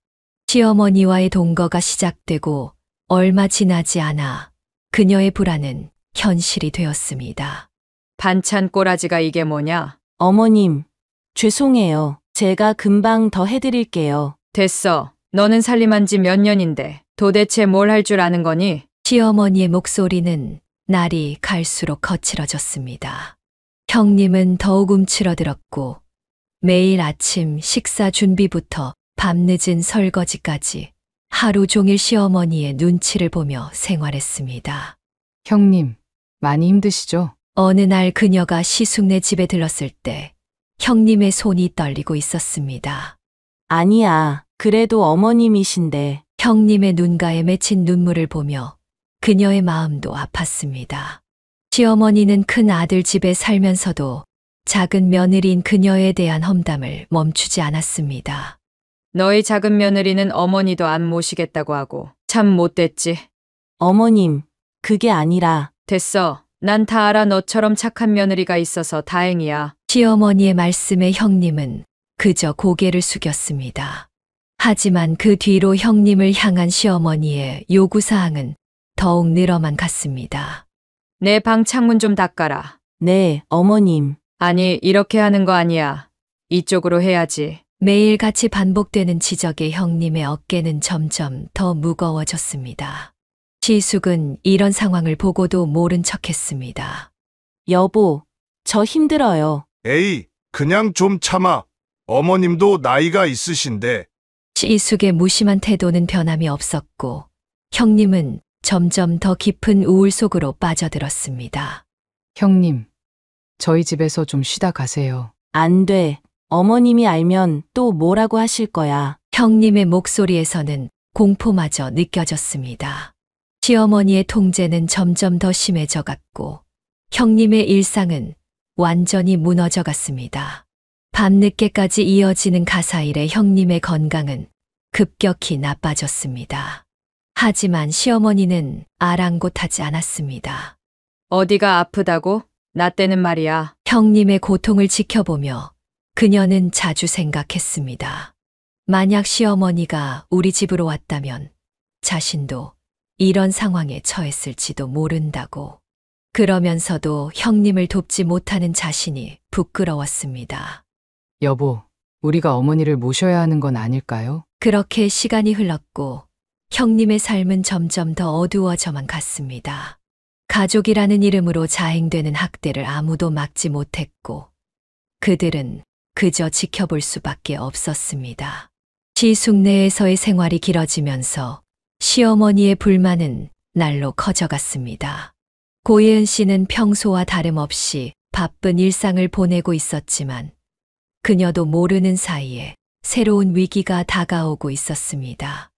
시어머니와의 동거가 시작되고 얼마 지나지 않아 그녀의 불안은 현실이 되었습니다. 반찬 꼬라지가 이게 뭐냐? 어머님, 죄송해요. 제가 금방 더 해드릴게요. 됐어. 너는 살림한 지 몇 년인데 도대체 뭘 할 줄 아는 거니? 시어머니의 목소리는 날이 갈수록 거칠어졌습니다. 형님은 더욱 움츠러들었고 매일 아침 식사 준비부터 밤늦은 설거지까지 하루 종일 시어머니의 눈치를 보며 생활했습니다. 형님, 많이 힘드시죠? 어느 날 그녀가 시숙네 집에 들렀을 때 형님의 손이 떨리고 있었습니다. 아니야. 그래도 어머님이신데. 형님의 눈가에 맺힌 눈물을 보며 그녀의 마음도 아팠습니다. 시어머니는 큰 아들 집에 살면서도 작은 며느리인 그녀에 대한 험담을 멈추지 않았습니다. 너희 작은 며느리는 어머니도 안 모시겠다고 하고 참 못됐지. 어머님, 그게 아니라 됐어. 난 다 알아. 너처럼 착한 며느리가 있어서 다행이야. 시어머니의 말씀에 형님은 그저 고개를 숙였습니다. 하지만 그 뒤로 형님을 향한 시어머니의 요구사항은 더욱 늘어만 갔습니다. 내 방 창문 좀 닦아라. 네, 어머님. 아니, 이렇게 하는 거 아니야. 이쪽으로 해야지. 매일같이 반복되는 지적에 형님의 어깨는 점점 더 무거워졌습니다. 시숙은 이런 상황을 보고도 모른 척했습니다. 여보, 저 힘들어요. 에이, 그냥 좀 참아. 어머님도 나이가 있으신데. 시숙의 무심한 태도는 변함이 없었고 형님은 점점 더 깊은 우울 속으로 빠져들었습니다. 형님, 저희 집에서 좀 쉬다 가세요. 안 돼. 어머님이 알면 또 뭐라고 하실 거야. 형님의 목소리에서는 공포마저 느껴졌습니다. 시어머니의 통제는 점점 더 심해져 갔고 형님의 일상은 완전히 무너져 갔습니다. 밤늦게까지 이어지는 가사일에 형님의 건강은 급격히 나빠졌습니다. 하지만 시어머니는 아랑곳하지 않았습니다. 어디가 아프다고? 나 때는 말이야. 형님의 고통을 지켜보며 그녀는 자주 생각했습니다. 만약 시어머니가 우리 집으로 왔다면 자신도 이런 상황에 처했을지도 모른다고. 그러면서도 형님을 돕지 못하는 자신이 부끄러웠습니다. 여보, 우리가 어머니를 모셔야 하는 건 아닐까요? 그렇게 시간이 흘렀고 형님의 삶은 점점 더 어두워져만 갔습니다. 가족이라는 이름으로 자행되는 학대를 아무도 막지 못했고 그들은 그저 지켜볼 수밖에 없었습니다. 시숙 내에서의 생활이 길어지면서 시어머니의 불만은 날로 커져갔습니다. 고예은 씨는 평소와 다름없이 바쁜 일상을 보내고 있었지만 그녀도 모르는 사이에 새로운 위기가 다가오고 있었습니다.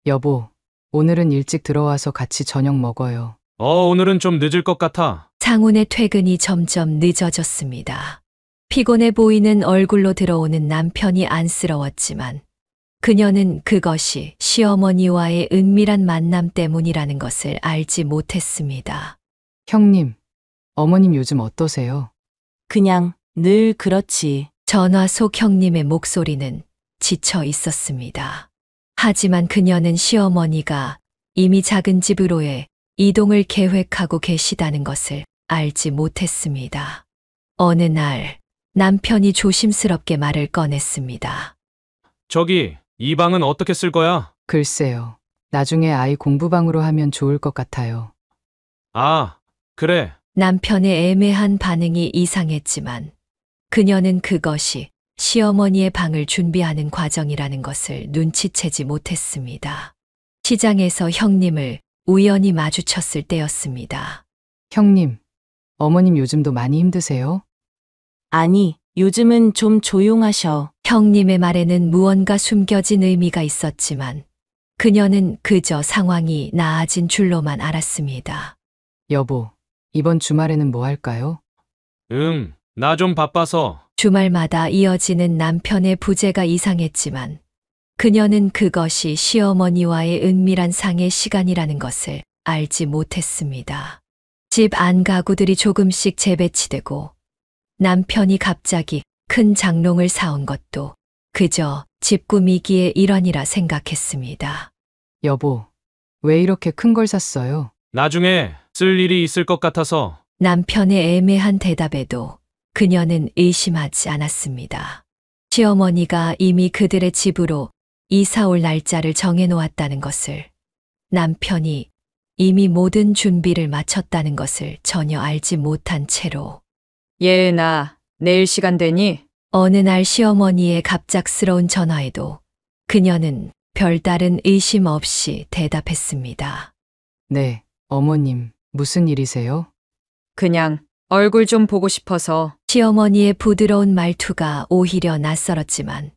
여보, 오늘은 일찍 들어와서 같이 저녁 먹어요. 오늘은 좀 늦을 것 같아. 상훈의 퇴근이 점점 늦어졌습니다. 피곤해 보이는 얼굴로 들어오는 남편이 안쓰러웠지만 그녀는 그것이 시어머니와의 은밀한 만남 때문이라는 것을 알지 못했습니다. 형님, 어머님 요즘 어떠세요? 그냥 늘 그렇지. 전화 속 형님의 목소리는 지쳐 있었습니다. 하지만 그녀는 시어머니가 이미 작은 집으로의 이동을 계획하고 계시다는 것을 알지 못했습니다. 어느 날 남편이 조심스럽게 말을 꺼냈습니다. 저기, 이 방은 어떻게 쓸 거야? 글쎄요. 나중에 아이 공부방으로 하면 좋을 것 같아요. 아, 그래. 남편의 애매한 반응이 이상했지만 그녀는 그것이 시어머니의 방을 준비하는 과정이라는 것을 눈치채지 못했습니다. 시장에서 형님을 우연히 마주쳤을 때였습니다. 형님, 어머님 요즘도 많이 힘드세요? 아니, 요즘은 좀 조용하셔. 형님의 말에는 무언가 숨겨진 의미가 있었지만 그녀는 그저 상황이 나아진 줄로만 알았습니다. 여보, 이번 주말에는 뭐 할까요? 나 좀 바빠서. 주말마다 이어지는 남편의 부재가 이상했지만 그녀는 그것이 시어머니와의 은밀한 상의 시간이라는 것을 알지 못했습니다. 집 안 가구들이 조금씩 재배치되고 남편이 갑자기 큰 장롱을 사온 것도 그저 집 꾸미기의 일환이라 생각했습니다. 여보, 왜 이렇게 큰 걸 샀어요? 나중에 쓸 일이 있을 것 같아서. 남편의 애매한 대답에도 그녀는 의심하지 않았습니다. 시어머니가 이미 그들의 집으로 이사 올 날짜를 정해놓았다는 것을, 남편이 이미 모든 준비를 마쳤다는 것을 전혀 알지 못한 채로 예은아, 내일 시간 되니? 어느 날 시어머니의 갑작스러운 전화에도 그녀는 별다른 의심 없이 대답했습니다. 네, 어머님, 무슨 일이세요? 그냥 얼굴 좀 보고 싶어서. 시어머니의 부드러운 말투가 오히려 낯설었지만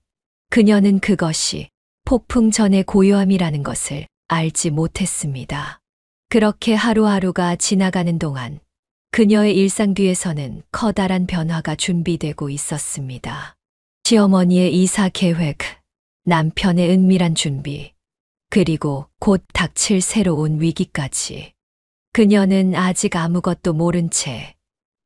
그녀는 그것이 폭풍 전의 고요함이라는 것을 알지 못했습니다. 그렇게 하루하루가 지나가는 동안 그녀의 일상 뒤에서는 커다란 변화가 준비되고 있었습니다. 시어머니의 이사 계획, 남편의 은밀한 준비, 그리고 곧 닥칠 새로운 위기까지. 그녀는 아직 아무것도 모른 채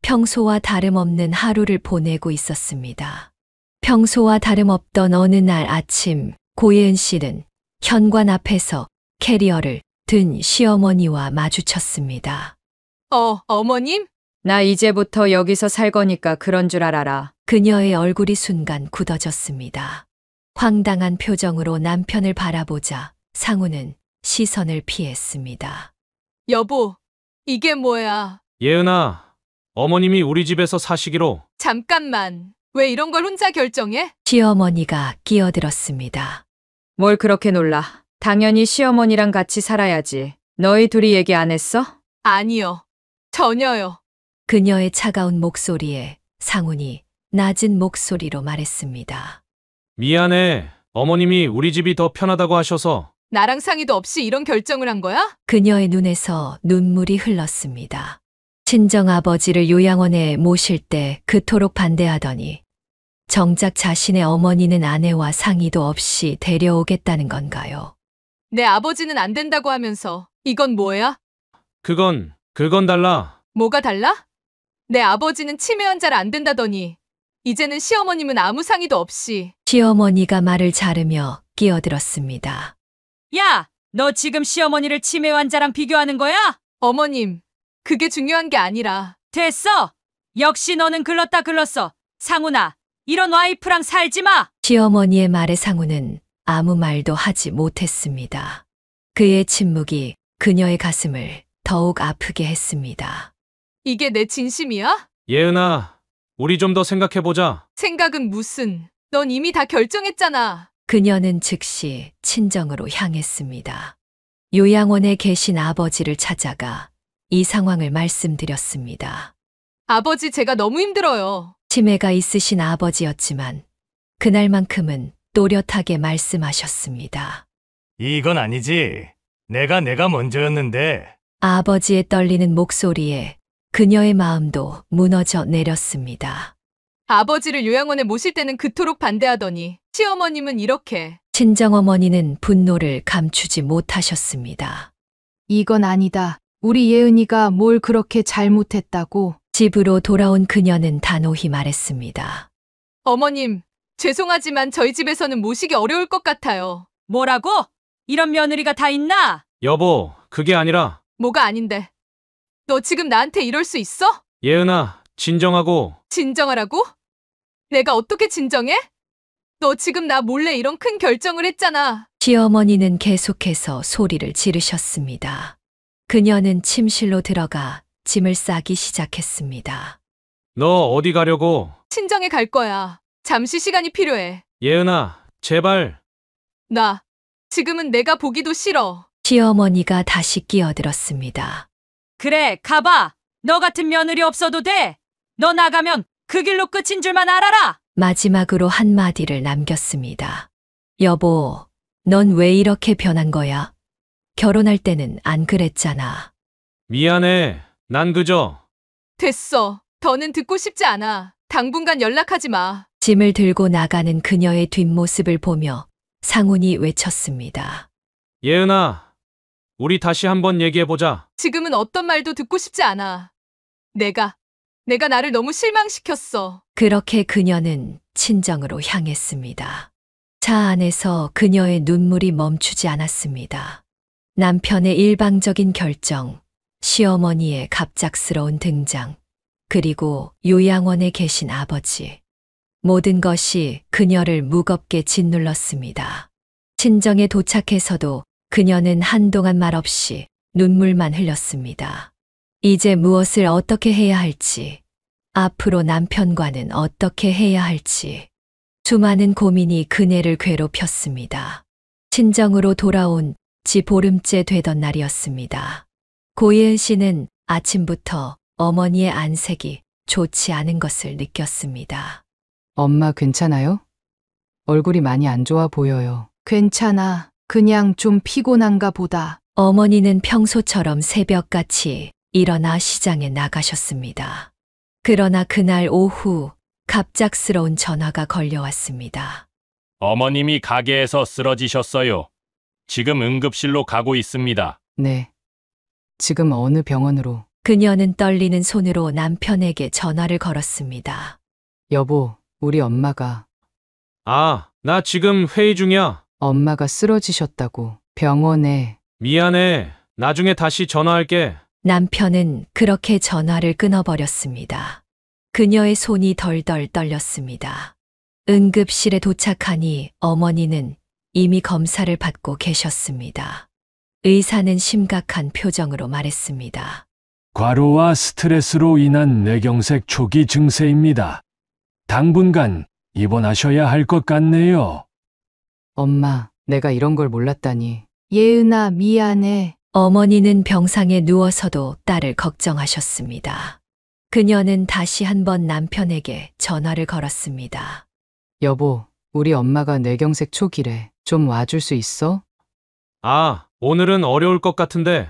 평소와 다름없는 하루를 보내고 있었습니다. 평소와 다름없던 어느 날 아침, 고예은 씨는 현관 앞에서 캐리어를 든 시어머니와 마주쳤습니다. 어머님? 나 이제부터 여기서 살 거니까 그런 줄 알아라. 그녀의 얼굴이 순간 굳어졌습니다. 황당한 표정으로 남편을 바라보자 상우는 시선을 피했습니다. 여보, 이게 뭐야? 예은아, 어머님이 우리 집에서 사시기로. 잠깐만. 왜 이런 걸 혼자 결정해? 시어머니가 끼어들었습니다. 뭘 그렇게 놀라. 당연히 시어머니랑 같이 살아야지. 너희 둘이 얘기 안 했어? 아니요. 전혀요. 그녀의 차가운 목소리에 상훈이 낮은 목소리로 말했습니다. 미안해. 어머님이 우리 집이 더 편하다고 하셔서. 나랑 상의도 없이 이런 결정을 한 거야? 그녀의 눈에서 눈물이 흘렀습니다. 친정아버지를 요양원에 모실 때 그토록 반대하더니 정작 자신의 어머니는 아내와 상의도 없이 데려오겠다는 건가요? 내 아버지는 안 된다고 하면서 이건 뭐야? 그건 달라. 뭐가 달라? 내 아버지는 치매 환자라 안 된다더니 이제는 시어머님은 아무 상의도 없이. 시어머니가 말을 자르며 끼어들었습니다. 야! 너 지금 시어머니를 치매 환자랑 비교하는 거야? 어머님, 그게 중요한 게 아니라. 됐어! 역시 너는 글렀어. 상훈아, 이런 와이프랑 살지 마! 시어머니의 말에 상우는 아무 말도 하지 못했습니다. 그의 침묵이 그녀의 가슴을 더욱 아프게 했습니다. 이게 내 진심이야? 예은아, 우리 좀 더 생각해보자. 생각은 무슨. 넌 이미 다 결정했잖아. 그녀는 즉시 친정으로 향했습니다. 요양원에 계신 아버지를 찾아가 이 상황을 말씀드렸습니다. 아버지, 제가 너무 힘들어요. 치매가 있으신 아버지였지만 그날만큼은 또렷하게 말씀하셨습니다. 이건 아니지. 내가 먼저였는데. 아버지의 떨리는 목소리에 그녀의 마음도 무너져 내렸습니다. 아버지를 요양원에 모실 때는 그토록 반대하더니 시어머님은 이렇게. 친정어머니는 분노를 감추지 못하셨습니다. 이건 아니다. 우리 예은이가 뭘 그렇게 잘못했다고. 집으로 돌아온 그녀는 단호히 말했습니다. 어머님, 죄송하지만 저희 집에서는 모시기 어려울 것 같아요. 뭐라고? 이런 며느리가 다 있나? 여보, 그게 아니라. 뭐가 아닌데. 너 지금 나한테 이럴 수 있어? 예은아, 진정하고. 진정하라고? 내가 어떻게 진정해? 너 지금 나 몰래 이런 큰 결정을 했잖아. 시어머니는 계속해서 소리를 지르셨습니다. 그녀는 침실로 들어가 짐을 싸기 시작했습니다. 너 어디 가려고? 친정에 갈 거야. 잠시 시간이 필요해. 예은아, 제발. 나 지금은 내가 보기도 싫어. 시어머니가 다시 끼어들었습니다. 그래, 가봐. 너 같은 며느리 없어도 돼. 너 나가면 그 길로 끝인 줄만 알아라. 마지막으로 한마디를 남겼습니다. 여보, 넌 왜 이렇게 변한 거야? 결혼할 때는 안 그랬잖아. 미안해. 난 그저. 됐어. 더는 듣고 싶지 않아. 당분간 연락하지 마. 짐을 들고 나가는 그녀의 뒷모습을 보며 상훈이 외쳤습니다. 예은아, 우리 다시 한번 얘기해보자. 지금은 어떤 말도 듣고 싶지 않아. 내가 나를 너무 실망시켰어. 그렇게 그녀는 친정으로 향했습니다. 차 안에서 그녀의 눈물이 멈추지 않았습니다. 남편의 일방적인 결정, 시어머니의 갑작스러운 등장, 그리고 요양원에 계신 아버지. 모든 것이 그녀를 무겁게 짓눌렀습니다. 친정에 도착해서도 그녀는 한동안 말없이 눈물만 흘렸습니다. 이제 무엇을 어떻게 해야 할지, 앞으로 남편과는 어떻게 해야 할지, 수많은 고민이 그네를 괴롭혔습니다. 친정으로 돌아온 지 보름째 되던 날이었습니다. 고예은 씨는 아침부터 어머니의 안색이 좋지 않은 것을 느꼈습니다. 엄마 괜찮아요? 얼굴이 많이 안 좋아 보여요. 괜찮아. 그냥 좀 피곤한가 보다. 어머니는 평소처럼 새벽같이 일어나 시장에 나가셨습니다. 그러나 그날 오후 갑작스러운 전화가 걸려왔습니다. 어머님이 가게에서 쓰러지셨어요. 지금 응급실로 가고 있습니다. 네. 지금 어느 병원으로? 그녀는 떨리는 손으로 남편에게 전화를 걸었습니다. 여보, 우리 엄마가 나 지금 회의 중이야. 엄마가 쓰러지셨다고. 병원에. 미안해. 나중에 다시 전화할게. 남편은 그렇게 전화를 끊어버렸습니다. 그녀의 손이 덜덜 떨렸습니다. 응급실에 도착하니 어머니는 이미 검사를 받고 계셨습니다. 의사는 심각한 표정으로 말했습니다. 과로와 스트레스로 인한 뇌경색 초기 증세입니다. 당분간 입원하셔야 할 것 같네요. 엄마, 내가 이런 걸 몰랐다니. 예은아, 미안해. 어머니는 병상에 누워서도 딸을 걱정하셨습니다. 그녀는 다시 한번 남편에게 전화를 걸었습니다. 여보, 우리 엄마가 뇌경색 초기래. 좀 와줄 수 있어? 오늘은 어려울 것 같은데.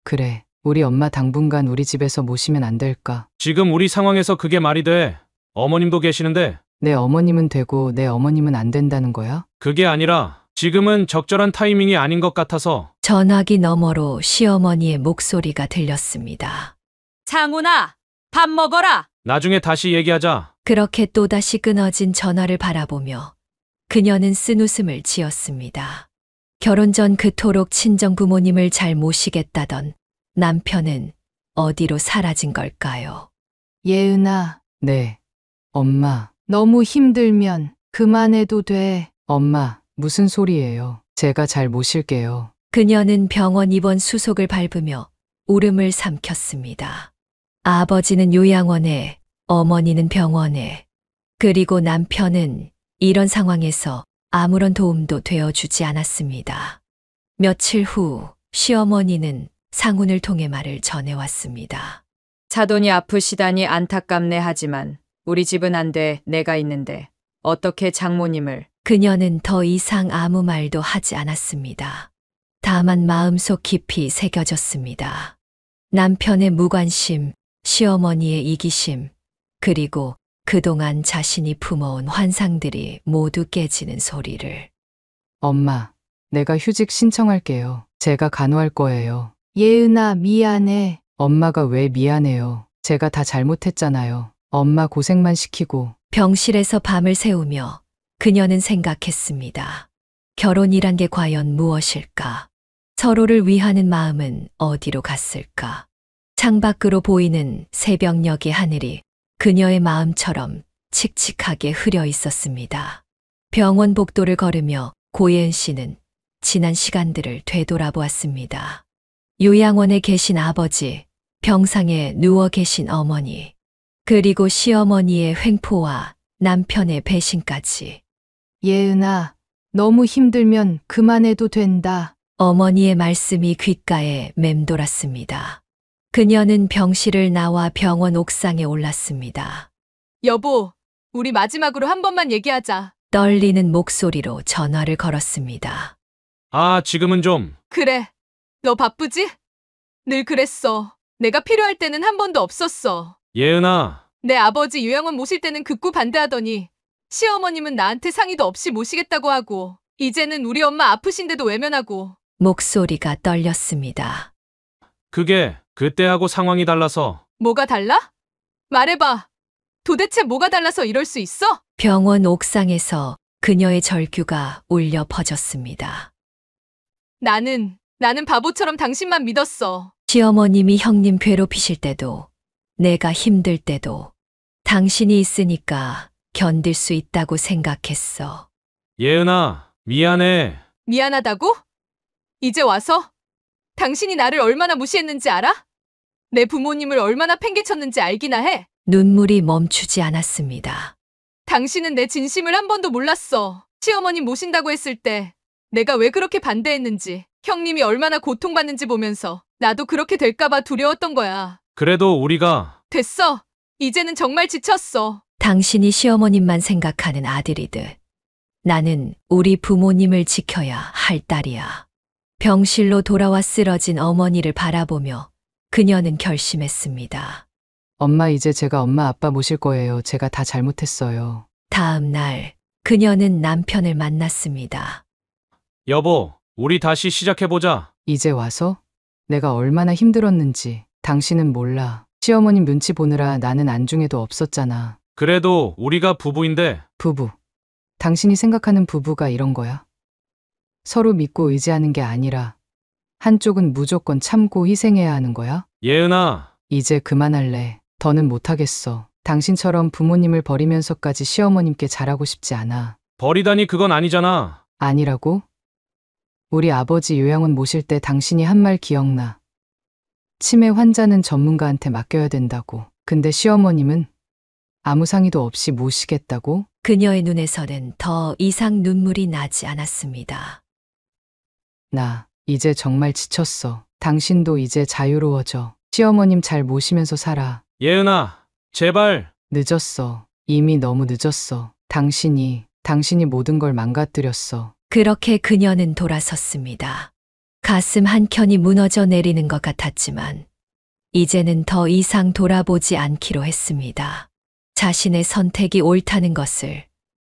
그래. 우리 엄마 당분간 우리 집에서 모시면 안 될까? 지금 우리 상황에서 그게 말이 돼. 어머님도 계시는데. 내 어머님은 되고 내 어머님은 안 된다는 거야? 그게 아니라 지금은 적절한 타이밍이 아닌 것 같아서. 전화기 너머로 시어머니의 목소리가 들렸습니다. 창훈아, 밥 먹어라. 나중에 다시 얘기하자. 그렇게 또다시 끊어진 전화를 바라보며 그녀는 쓴웃음을 지었습니다. 결혼 전 그토록 친정 부모님을 잘 모시겠다던 남편은 어디로 사라진 걸까요? 예은아, 네. 엄마. 너무 힘들면 그만해도 돼. 엄마, 무슨 소리예요? 제가 잘 모실게요. 그녀는 병원 입원 수속을 밟으며 울음을 삼켰습니다. 아버지는 요양원에, 어머니는 병원에, 그리고 남편은 이런 상황에서 아무런 도움도 되어주지 않았습니다. 며칠 후 시어머니는 상훈을 통해 말을 전해왔습니다. 사돈이 아프시다니 안타깝네 하지만 우리 집은 안 돼. 내가 있는데 어떻게 장모님을. 그녀는 더 이상 아무 말도 하지 않았습니다. 다만 마음속 깊이 새겨졌습니다. 남편의 무관심, 시어머니의 이기심, 그리고 그동안 자신이 품어온 환상들이 모두 깨지는 소리를. 엄마, 내가 휴직 신청할게요. 제가 간호할 거예요. 예은아, 미안해. 엄마가 왜 미안해요? 제가 다 잘못했잖아요. 엄마 고생만 시키고. 병실에서 밤을 새우며 그녀는 생각했습니다. 결혼이란 게 과연 무엇일까? 서로를 위하는 마음은 어디로 갔을까? 창밖으로 보이는 새벽녘의 하늘이 그녀의 마음처럼 칙칙하게 흐려 있었습니다. 병원 복도를 걸으며 고예은 씨는 지난 시간들을 되돌아보았습니다. 요양원에 계신 아버지, 병상에 누워 계신 어머니, 그리고 시어머니의 횡포와 남편의 배신까지. 예은아, 너무 힘들면 그만해도 된다. 어머니의 말씀이 귓가에 맴돌았습니다. 그녀는 병실을 나와 병원 옥상에 올랐습니다. 여보, 우리 마지막으로 한 번만 얘기하자. 떨리는 목소리로 전화를 걸었습니다. 지금은 좀. 그래. 너 바쁘지? 늘 그랬어. 내가 필요할 때는 한 번도 없었어. 예은아. 내 아버지 요양원 모실 때는 극구 반대하더니 시어머님은 나한테 상의도 없이 모시겠다고 하고 이제는 우리 엄마 아프신데도 외면하고. 목소리가 떨렸습니다. 그게 그때하고 상황이 달라서. 뭐가 달라? 말해봐. 도대체 뭐가 달라서 이럴 수 있어? 병원 옥상에서 그녀의 절규가 울려 퍼졌습니다. 나는 바보처럼 당신만 믿었어. 시어머님이 형님 괴롭히실 때도, 내가 힘들 때도 당신이 있으니까 견딜 수 있다고 생각했어. 예은아, 미안해. 미안하다고? 이제 와서? 당신이 나를 얼마나 무시했는지 알아? 내 부모님을 얼마나 팽개쳤는지 알기나 해. 눈물이 멈추지 않았습니다. 당신은 내 진심을 한 번도 몰랐어. 시어머님 모신다고 했을 때 내가 왜 그렇게 반대했는지, 형님이 얼마나 고통받는지 보면서 나도 그렇게 될까봐 두려웠던 거야. 그래도 우리가. 됐어. 이제는 정말 지쳤어. 당신이 시어머님만 생각하는 아들이듯 나는 우리 부모님을 지켜야 할 딸이야. 병실로 돌아와 쓰러진 어머니를 바라보며 그녀는 결심했습니다. 엄마, 이제 제가 엄마 아빠 모실 거예요. 제가 다 잘못했어요. 다음 날 그녀는 남편을 만났습니다. 여보, 우리 다시 시작해보자. 이제 와서? 내가 얼마나 힘들었는지 당신은 몰라. 시어머님 눈치 보느라 나는 안중에도 없었잖아. 그래도 우리가 부부인데. 부부. 당신이 생각하는 부부가 이런 거야? 서로 믿고 의지하는 게 아니라 한쪽은 무조건 참고 희생해야 하는 거야? 예은아, 이제 그만할래. 더는 못하겠어. 당신처럼 부모님을 버리면서까지 시어머님께 잘하고 싶지 않아. 버리다니 그건 아니잖아. 아니라고? 우리 아버지 요양원 모실 때 당신이 한 말 기억나. 치매 환자는 전문가한테 맡겨야 된다고. 근데 시어머님은 아무 상의도 없이 모시겠다고? 그녀의 눈에서는 더 이상 눈물이 나지 않았습니다. 나 이제 정말 지쳤어. 당신도 이제 자유로워져. 시어머님 잘 모시면서 살아. 예은아, 제발. 늦었어. 이미 너무 늦었어. 당신이 모든 걸 망가뜨렸어. 그렇게 그녀는 돌아섰습니다. 가슴 한켠이 무너져 내리는 것 같았지만 이제는 더 이상 돌아보지 않기로 했습니다. 자신의 선택이 옳다는 것을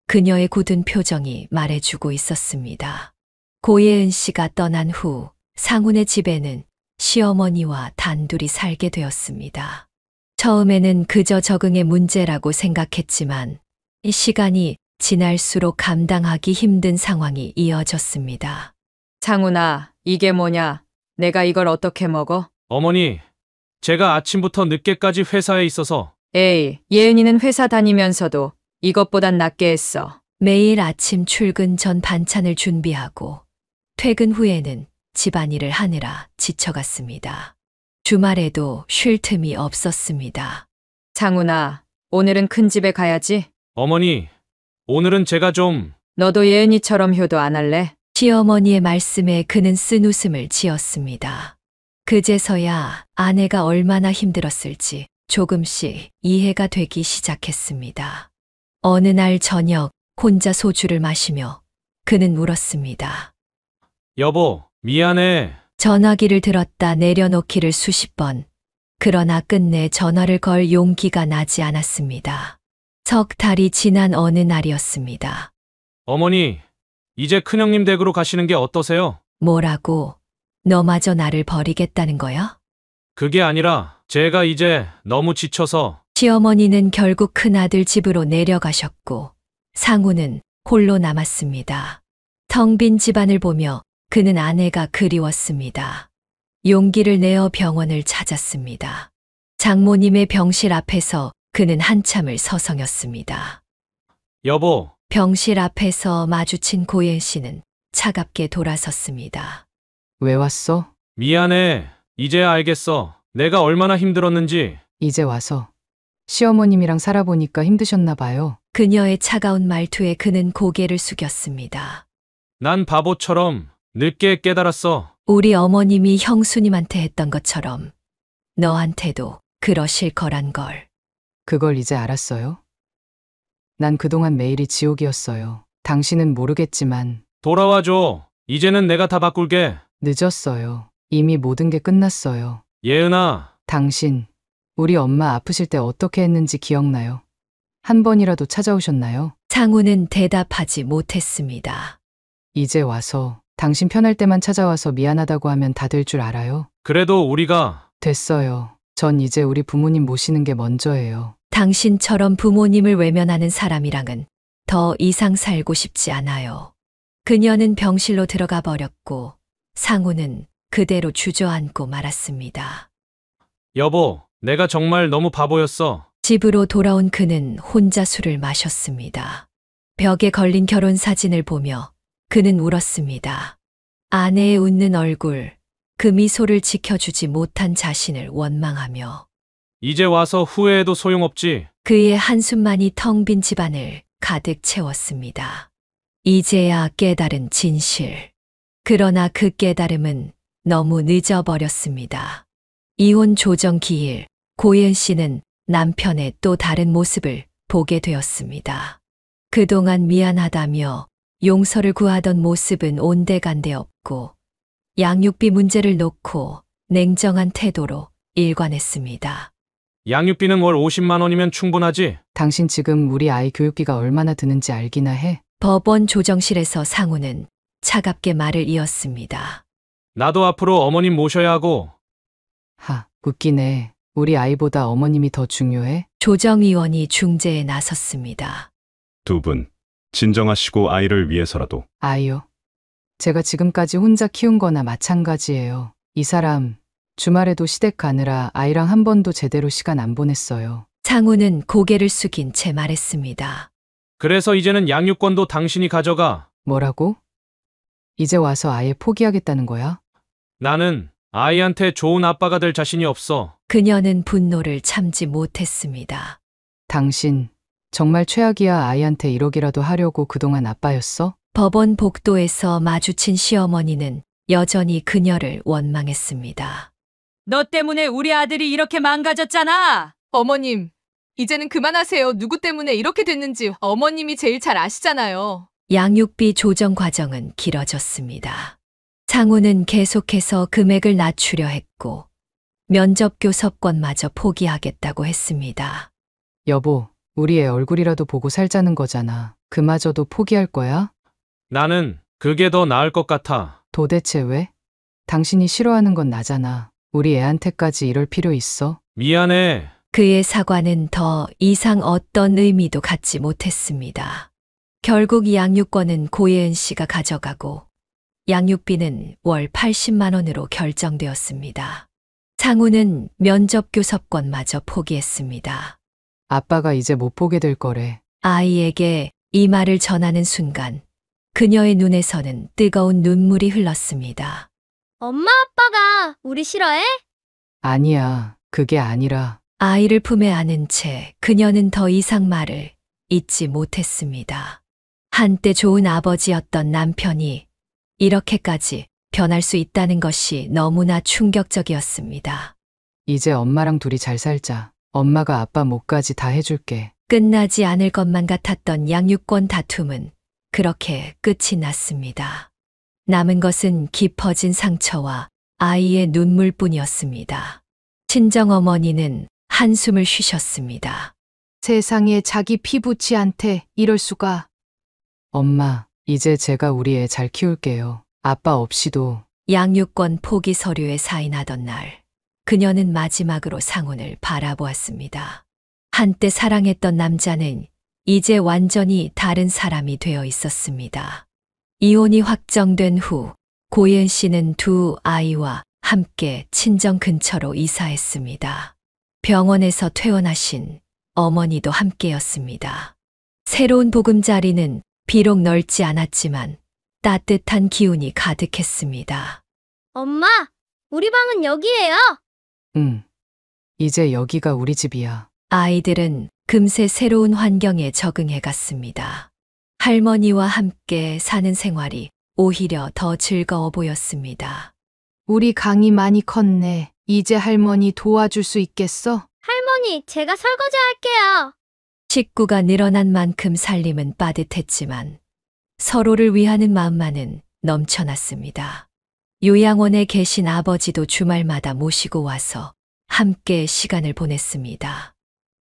그녀의 굳은 표정이 말해주고 있었습니다. 고예은 씨가 떠난 후 상훈의 집에는 시어머니와 단둘이 살게 되었습니다. 처음에는 그저 적응의 문제라고 생각했지만 이 시간이 지날수록 감당하기 힘든 상황이 이어졌습니다. 상훈아, 이게 뭐냐? 내가 이걸 어떻게 먹어? 어머니, 제가 아침부터 늦게까지 회사에 있어서. 에이, 예은이는 회사 다니면서도 이것보단 낫게 했어. 매일 아침 출근 전 반찬을 준비하고 퇴근 후에는 집안일을 하느라 지쳐갔습니다. 주말에도 쉴 틈이 없었습니다. 상훈아, 오늘은 큰 집에 가야지. 어머니, 오늘은 제가 좀. 너도 예은이처럼 효도 안 할래? 시어머니의 말씀에 그는 쓴 웃음을 지었습니다. 그제서야 아내가 얼마나 힘들었을지 조금씩 이해가 되기 시작했습니다. 어느 날 저녁 혼자 소주를 마시며 그는 울었습니다. 여보, 미안해. 전화기를 들었다 내려놓기를 수십 번. 그러나 끝내 전화를 걸 용기가 나지 않았습니다. 석 달이 지난 어느 날이었습니다. 어머니, 이제 큰형님 댁으로 가시는 게 어떠세요? 뭐라고? 너마저 나를 버리겠다는 거야? 그게 아니라 제가 이제 너무 지쳐서. 시어머니는 결국 큰아들 집으로 내려가셨고 상우는 홀로 남았습니다. 텅 빈 집안을 보며 그는 아내가 그리웠습니다. 용기를 내어 병원을 찾았습니다. 장모님의 병실 앞에서 그는 한참을 서성였습니다. 여보. 병실 앞에서 마주친 고yen 씨는 차갑게 돌아섰습니다. 왜 왔어? 미안해. 이제야 알겠어. 내가 얼마나 힘들었는지. 이제 와서. 시어머님이랑 살아보니까 힘드셨나 봐요. 그녀의 차가운 말투에 그는 고개를 숙였습니다. 난 바보처럼 늦게 깨달았어. 우리 어머님이 형수님한테 했던 것처럼 너한테도 그러실 거란 걸. 그걸 이제 알았어요? 난 그동안 매일이 지옥이었어요. 당신은 모르겠지만. 돌아와줘. 이제는 내가 다 바꿀게. 늦었어요. 이미 모든 게 끝났어요. 예은아. 당신, 우리 엄마 아프실 때 어떻게 했는지 기억나요? 한 번이라도 찾아오셨나요? 상우는 대답하지 못했습니다. 이제 와서 당신 편할 때만 찾아와서 미안하다고 하면 다 될 줄 알아요? 그래도 우리가. 됐어요. 전 이제 우리 부모님 모시는 게 먼저예요. 당신처럼 부모님을 외면하는 사람이랑은 더 이상 살고 싶지 않아요. 그녀는 병실로 들어가 버렸고 상우는 그대로 주저앉고 말았습니다. 여보, 내가 정말 너무 바보였어. 집으로 돌아온 그는 혼자 술을 마셨습니다. 벽에 걸린 결혼 사진을 보며 그는 울었습니다. 아내의 웃는 얼굴, 그 미소를 지켜주지 못한 자신을 원망하며 이제 와서 후회해도 소용없지. 그의 한숨만이 텅 빈 집안을 가득 채웠습니다. 이제야 깨달은 진실. 그러나 그 깨달음은 너무 늦어버렸습니다. 이혼 조정 기일, 고yen 씨는 남편의 또 다른 모습을 보게 되었습니다. 그동안 미안하다며 용서를 구하던 모습은 온데간데 없고 양육비 문제를 놓고 냉정한 태도로 일관했습니다. 양육비는 월 50만 원이면 충분하지? 당신 지금 우리 아이 교육비가 얼마나 드는지 알기나 해? 법원 조정실에서 상우는 차갑게 말을 이었습니다. 나도 앞으로 어머님 모셔야 하고. 웃기네. 우리 아이보다 어머님이 더 중요해? 조정위원이 중재에 나섰습니다. 두 분, 진정하시고 아이를 위해서라도. 아이요. 제가 지금까지 혼자 키운 거나 마찬가지예요. 이 사람 주말에도 시댁 가느라 아이랑 한 번도 제대로 시간 안 보냈어요. 상우는 고개를 숙인 채 말했습니다. 그래서 이제는 양육권도 당신이 가져가. 뭐라고? 이제 와서 아예 포기하겠다는 거야? 나는 아이한테 좋은 아빠가 될 자신이 없어. 그녀는 분노를 참지 못했습니다. 당신 정말 최악이야. 아이한테 1억이라도 하려고 그동안 아빠였어? 법원 복도에서 마주친 시어머니는 여전히 그녀를 원망했습니다. 너 때문에 우리 아들이 이렇게 망가졌잖아. 어머님, 이제는 그만하세요. 누구 때문에 이렇게 됐는지 어머님이 제일 잘 아시잖아요. 양육비 조정 과정은 길어졌습니다. 상우는 계속해서 금액을 낮추려 했고 면접 교섭권마저 포기하겠다고 했습니다. 여보, 우리 애 얼굴이라도 보고 살자는 거잖아. 그마저도 포기할 거야? 나는 그게 더 나을 것 같아. 도대체 왜? 당신이 싫어하는 건 나잖아. 우리 애한테까지 이럴 필요 있어? 미안해. 그의 사과는 더 이상 어떤 의미도 갖지 못했습니다. 결국 양육권은 고예은 씨가 가져가고 양육비는 월 80만 원으로 결정되었습니다. 상우는 면접 교섭권마저 포기했습니다. 아빠가 이제 못 보게 될 거래. 아이에게 이 말을 전하는 순간 그녀의 눈에서는 뜨거운 눈물이 흘렀습니다. 엄마 아빠가 우리 싫어해? 아니야, 그게 아니라. 아이를 품에 안은 채 그녀는 더 이상 말을 잇지 못했습니다. 한때 좋은 아버지였던 남편이 이렇게까지 변할 수 있다는 것이 너무나 충격적이었습니다. 이제 엄마랑 둘이 잘 살자. 엄마가 아빠 몫까지 다 해줄게. 끝나지 않을 것만 같았던 양육권 다툼은 그렇게 끝이 났습니다. 남은 것은 깊어진 상처와 아이의 눈물뿐이었습니다. 친정어머니는 한숨을 쉬셨습니다. 세상에 자기 피부치한테 이럴 수가. 엄마, 이제 제가 우리 애 잘 키울게요. 아빠 없이도. 양육권 포기 서류에 사인하던 날, 그녀는 마지막으로 상훈을 바라보았습니다. 한때 사랑했던 남자는 이제 완전히 다른 사람이 되어 있었습니다. 이혼이 확정된 후 고예은 씨는 두 아이와 함께 친정 근처로 이사했습니다. 병원에서 퇴원하신 어머니도 함께였습니다. 새로운 보금자리는 비록 넓지 않았지만 따뜻한 기운이 가득했습니다. 엄마, 우리 방은 여기예요. 응. 이제 여기가 우리 집이야. 아이들은 금세 새로운 환경에 적응해 갔습니다. 할머니와 함께 사는 생활이 오히려 더 즐거워 보였습니다. 우리 강이 많이 컸네. 이제 할머니 도와줄 수 있겠어? 할머니, 제가 설거지 할게요. 식구가 늘어난 만큼 살림은 빠듯했지만 서로를 위하는 마음만은 넘쳐났습니다. 요양원에 계신 아버지도 주말마다 모시고 와서 함께 시간을 보냈습니다.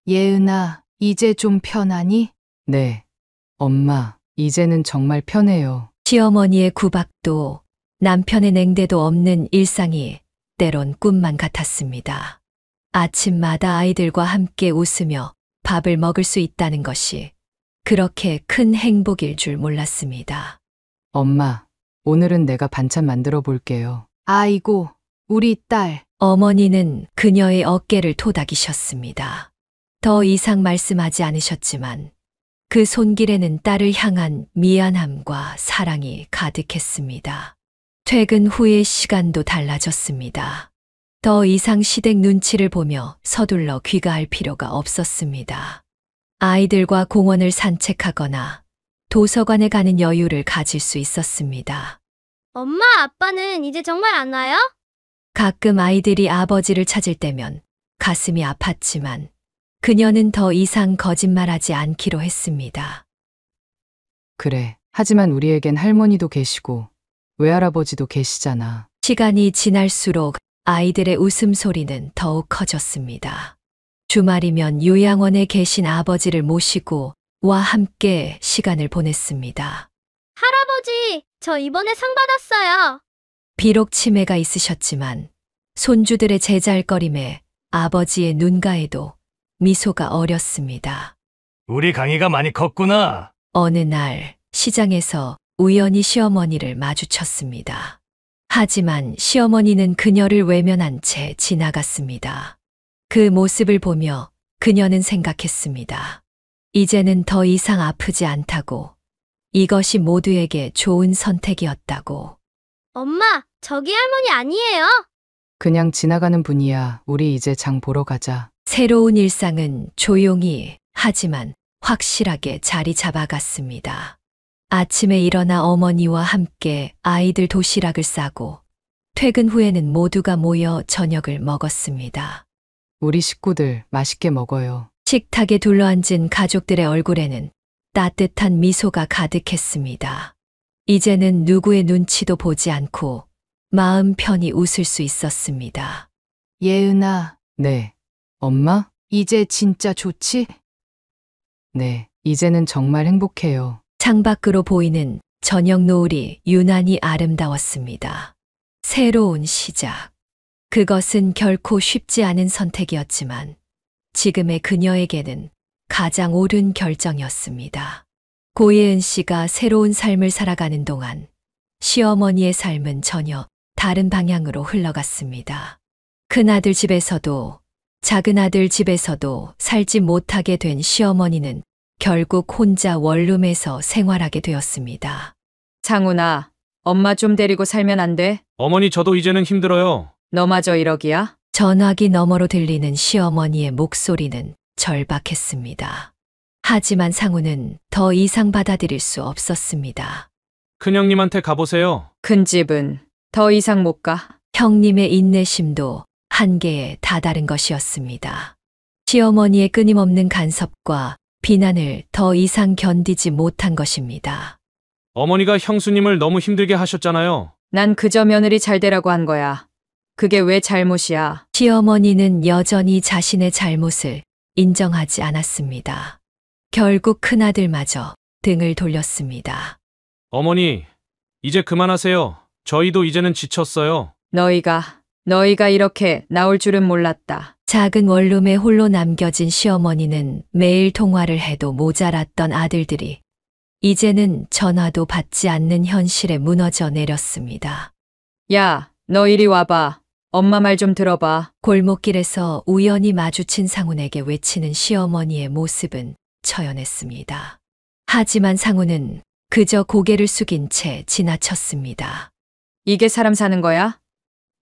예은아, 이제 좀 편하니? 네. 엄마, 이제는 정말 편해요. 시어머니의 구박도 남편의 냉대도 없는 일상이 때론 꿈만 같았습니다. 아침마다 아이들과 함께 웃으며 밥을 먹을 수 있다는 것이 그렇게 큰 행복일 줄 몰랐습니다. 엄마, 오늘은 내가 반찬 만들어 볼게요. 아이고, 우리 딸. 어머니는 그녀의 어깨를 토닥이셨습니다. 더 이상 말씀하지 않으셨지만 그 손길에는 딸을 향한 미안함과 사랑이 가득했습니다. 퇴근 후의 시간도 달라졌습니다. 더 이상 시댁 눈치를 보며 서둘러 귀가할 필요가 없었습니다. 아이들과 공원을 산책하거나 도서관에 가는 여유를 가질 수 있었습니다. 엄마, 아빠는 이제 정말 안 와요? 가끔 아이들이 아버지를 찾을 때면 가슴이 아팠지만 그녀는 더 이상 거짓말하지 않기로 했습니다. 그래. 하지만 우리에겐 할머니도 계시고 외할아버지도 계시잖아. 시간이 지날수록 아이들의 웃음소리는 더욱 커졌습니다. 주말이면 요양원에 계신 아버지를 모시고 와 함께 시간을 보냈습니다. 할아버지, 저 이번에 상 받았어요. 비록 치매가 있으셨지만 손주들의 제잘거림에 아버지의 눈가에도 미소가 어렸습니다. 우리 강희가 많이 컸구나. 어느 날 시장에서 우연히 시어머니를 마주쳤습니다. 하지만 시어머니는 그녀를 외면한 채 지나갔습니다. 그 모습을 보며 그녀는 생각했습니다. 이제는 더 이상 아프지 않다고, 이것이 모두에게 좋은 선택이었다고. 엄마, 저기 할머니 아니에요? 그냥 지나가는 분이야. 우리 이제 장 보러 가자. 새로운 일상은 조용히 하지만 확실하게 자리 잡아갔습니다. 아침에 일어나 어머니와 함께 아이들 도시락을 싸고 퇴근 후에는 모두가 모여 저녁을 먹었습니다. 우리 식구들 맛있게 먹어요. 식탁에 둘러앉은 가족들의 얼굴에는 따뜻한 미소가 가득했습니다. 이제는 누구의 눈치도 보지 않고 마음 편히 웃을 수 있었습니다. 예은아, 네. 엄마? 이제 진짜 좋지? 네. 이제는 정말 행복해요. 창밖으로 보이는 저녁 노을이 유난히 아름다웠습니다. 새로운 시작. 그것은 결코 쉽지 않은 선택이었지만 지금의 그녀에게는 가장 옳은 결정이었습니다. 고예은 씨가 새로운 삶을 살아가는 동안 시어머니의 삶은 전혀 다른 방향으로 흘러갔습니다. 큰아들 집에서도 작은아들 집에서도 살지 못하게 된 시어머니는 결국 혼자 원룸에서 생활하게 되었습니다. 장훈아, 엄마 좀 데리고 살면 안 돼? 어머니 저도 이제는 힘들어요. 너마저 1억이야? 전화기 너머로 들리는 시어머니의 목소리는 절박했습니다. 하지만 상우는 더 이상 받아들일 수 없었습니다. 큰형님한테 가보세요. 큰 집은 더 이상 못 가. 형님의 인내심도 한계에 다다른 것이었습니다. 시어머니의 끊임없는 간섭과 비난을 더 이상 견디지 못한 것입니다. 어머니가 형수님을 너무 힘들게 하셨잖아요. 난 그저 며느리 잘 되라고 한 거야. 그게 왜 잘못이야? 시어머니는 여전히 자신의 잘못을 인정하지 않았습니다. 결국 큰아들마저 등을 돌렸습니다. 어머니, 이제 그만하세요. 저희도 이제는 지쳤어요. 너희가 이렇게 나올 줄은 몰랐다. 작은 원룸에 홀로 남겨진 시어머니는 매일 통화를 해도 모자랐던 아들들이 이제는 전화도 받지 않는 현실에 무너져 내렸습니다. 야, 너 이리 와봐. 엄마 말 좀 들어봐. 골목길에서 우연히 마주친 상훈에게 외치는 시어머니의 모습은 처연했습니다. 하지만 상훈은 그저 고개를 숙인 채 지나쳤습니다. 이게 사람 사는 거야?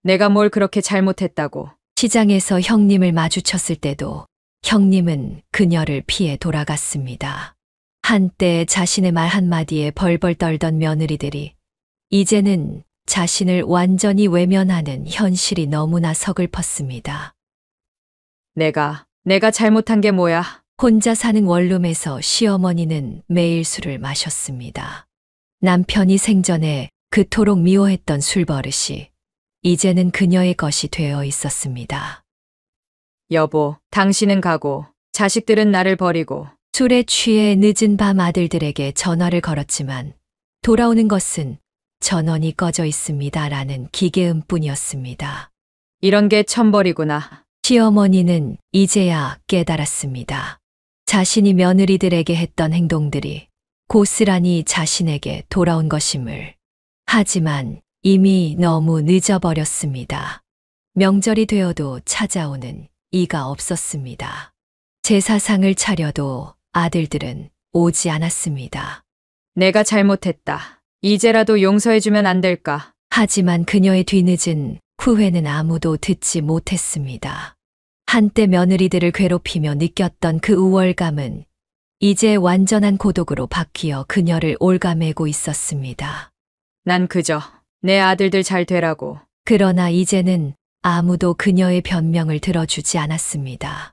내가 뭘 그렇게 잘못했다고. 시장에서 형님을 마주쳤을 때도 형님은 그녀를 피해 돌아갔습니다. 한때 자신의 말 한마디에 벌벌 떨던 며느리들이 이제는 자신을 완전히 외면하는 현실이 너무나 서글펐습니다. 내가 잘못한 게 뭐야? 혼자 사는 원룸에서 시어머니는 매일 술을 마셨습니다. 남편이 생전에 그토록 미워했던 술버릇이 이제는 그녀의 것이 되어 있었습니다. 여보, 당신은 가고 자식들은 나를 버리고. 술에 취해 늦은 밤 아들들에게 전화를 걸었지만 돌아오는 것은 전원이 꺼져 있습니다라는 기계음뿐이었습니다. 이런 게 천벌이구나. 시어머니는 이제야 깨달았습니다. 자신이 며느리들에게 했던 행동들이 고스란히 자신에게 돌아온 것임을. 하지만 이미 너무 늦어버렸습니다. 명절이 되어도 찾아오는 이가 없었습니다. 제사상을 차려도 아들들은 오지 않았습니다. 내가 잘못했다. 이제라도 용서해주면 안 될까? 하지만 그녀의 뒤늦은 후회는 아무도 듣지 못했습니다. 한때 며느리들을 괴롭히며 느꼈던 그 우월감은 이제 완전한 고독으로 바뀌어 그녀를 올가매고 있었습니다. 난 그저 내 아들들 잘 되라고. 그러나 이제는 아무도 그녀의 변명을 들어주지 않았습니다.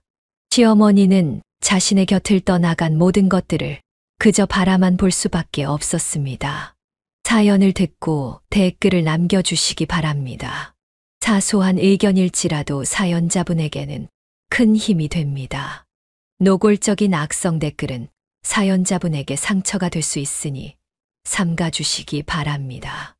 시어머니는 자신의 곁을 떠나간 모든 것들을 그저 바라만 볼 수밖에 없었습니다. 사연을 듣고 댓글을 남겨주시기 바랍니다. 사소한 의견일지라도 사연자분에게는 큰 힘이 됩니다. 노골적인 악성 댓글은 사연자분에게 상처가 될 수 있으니 삼가주시기 바랍니다.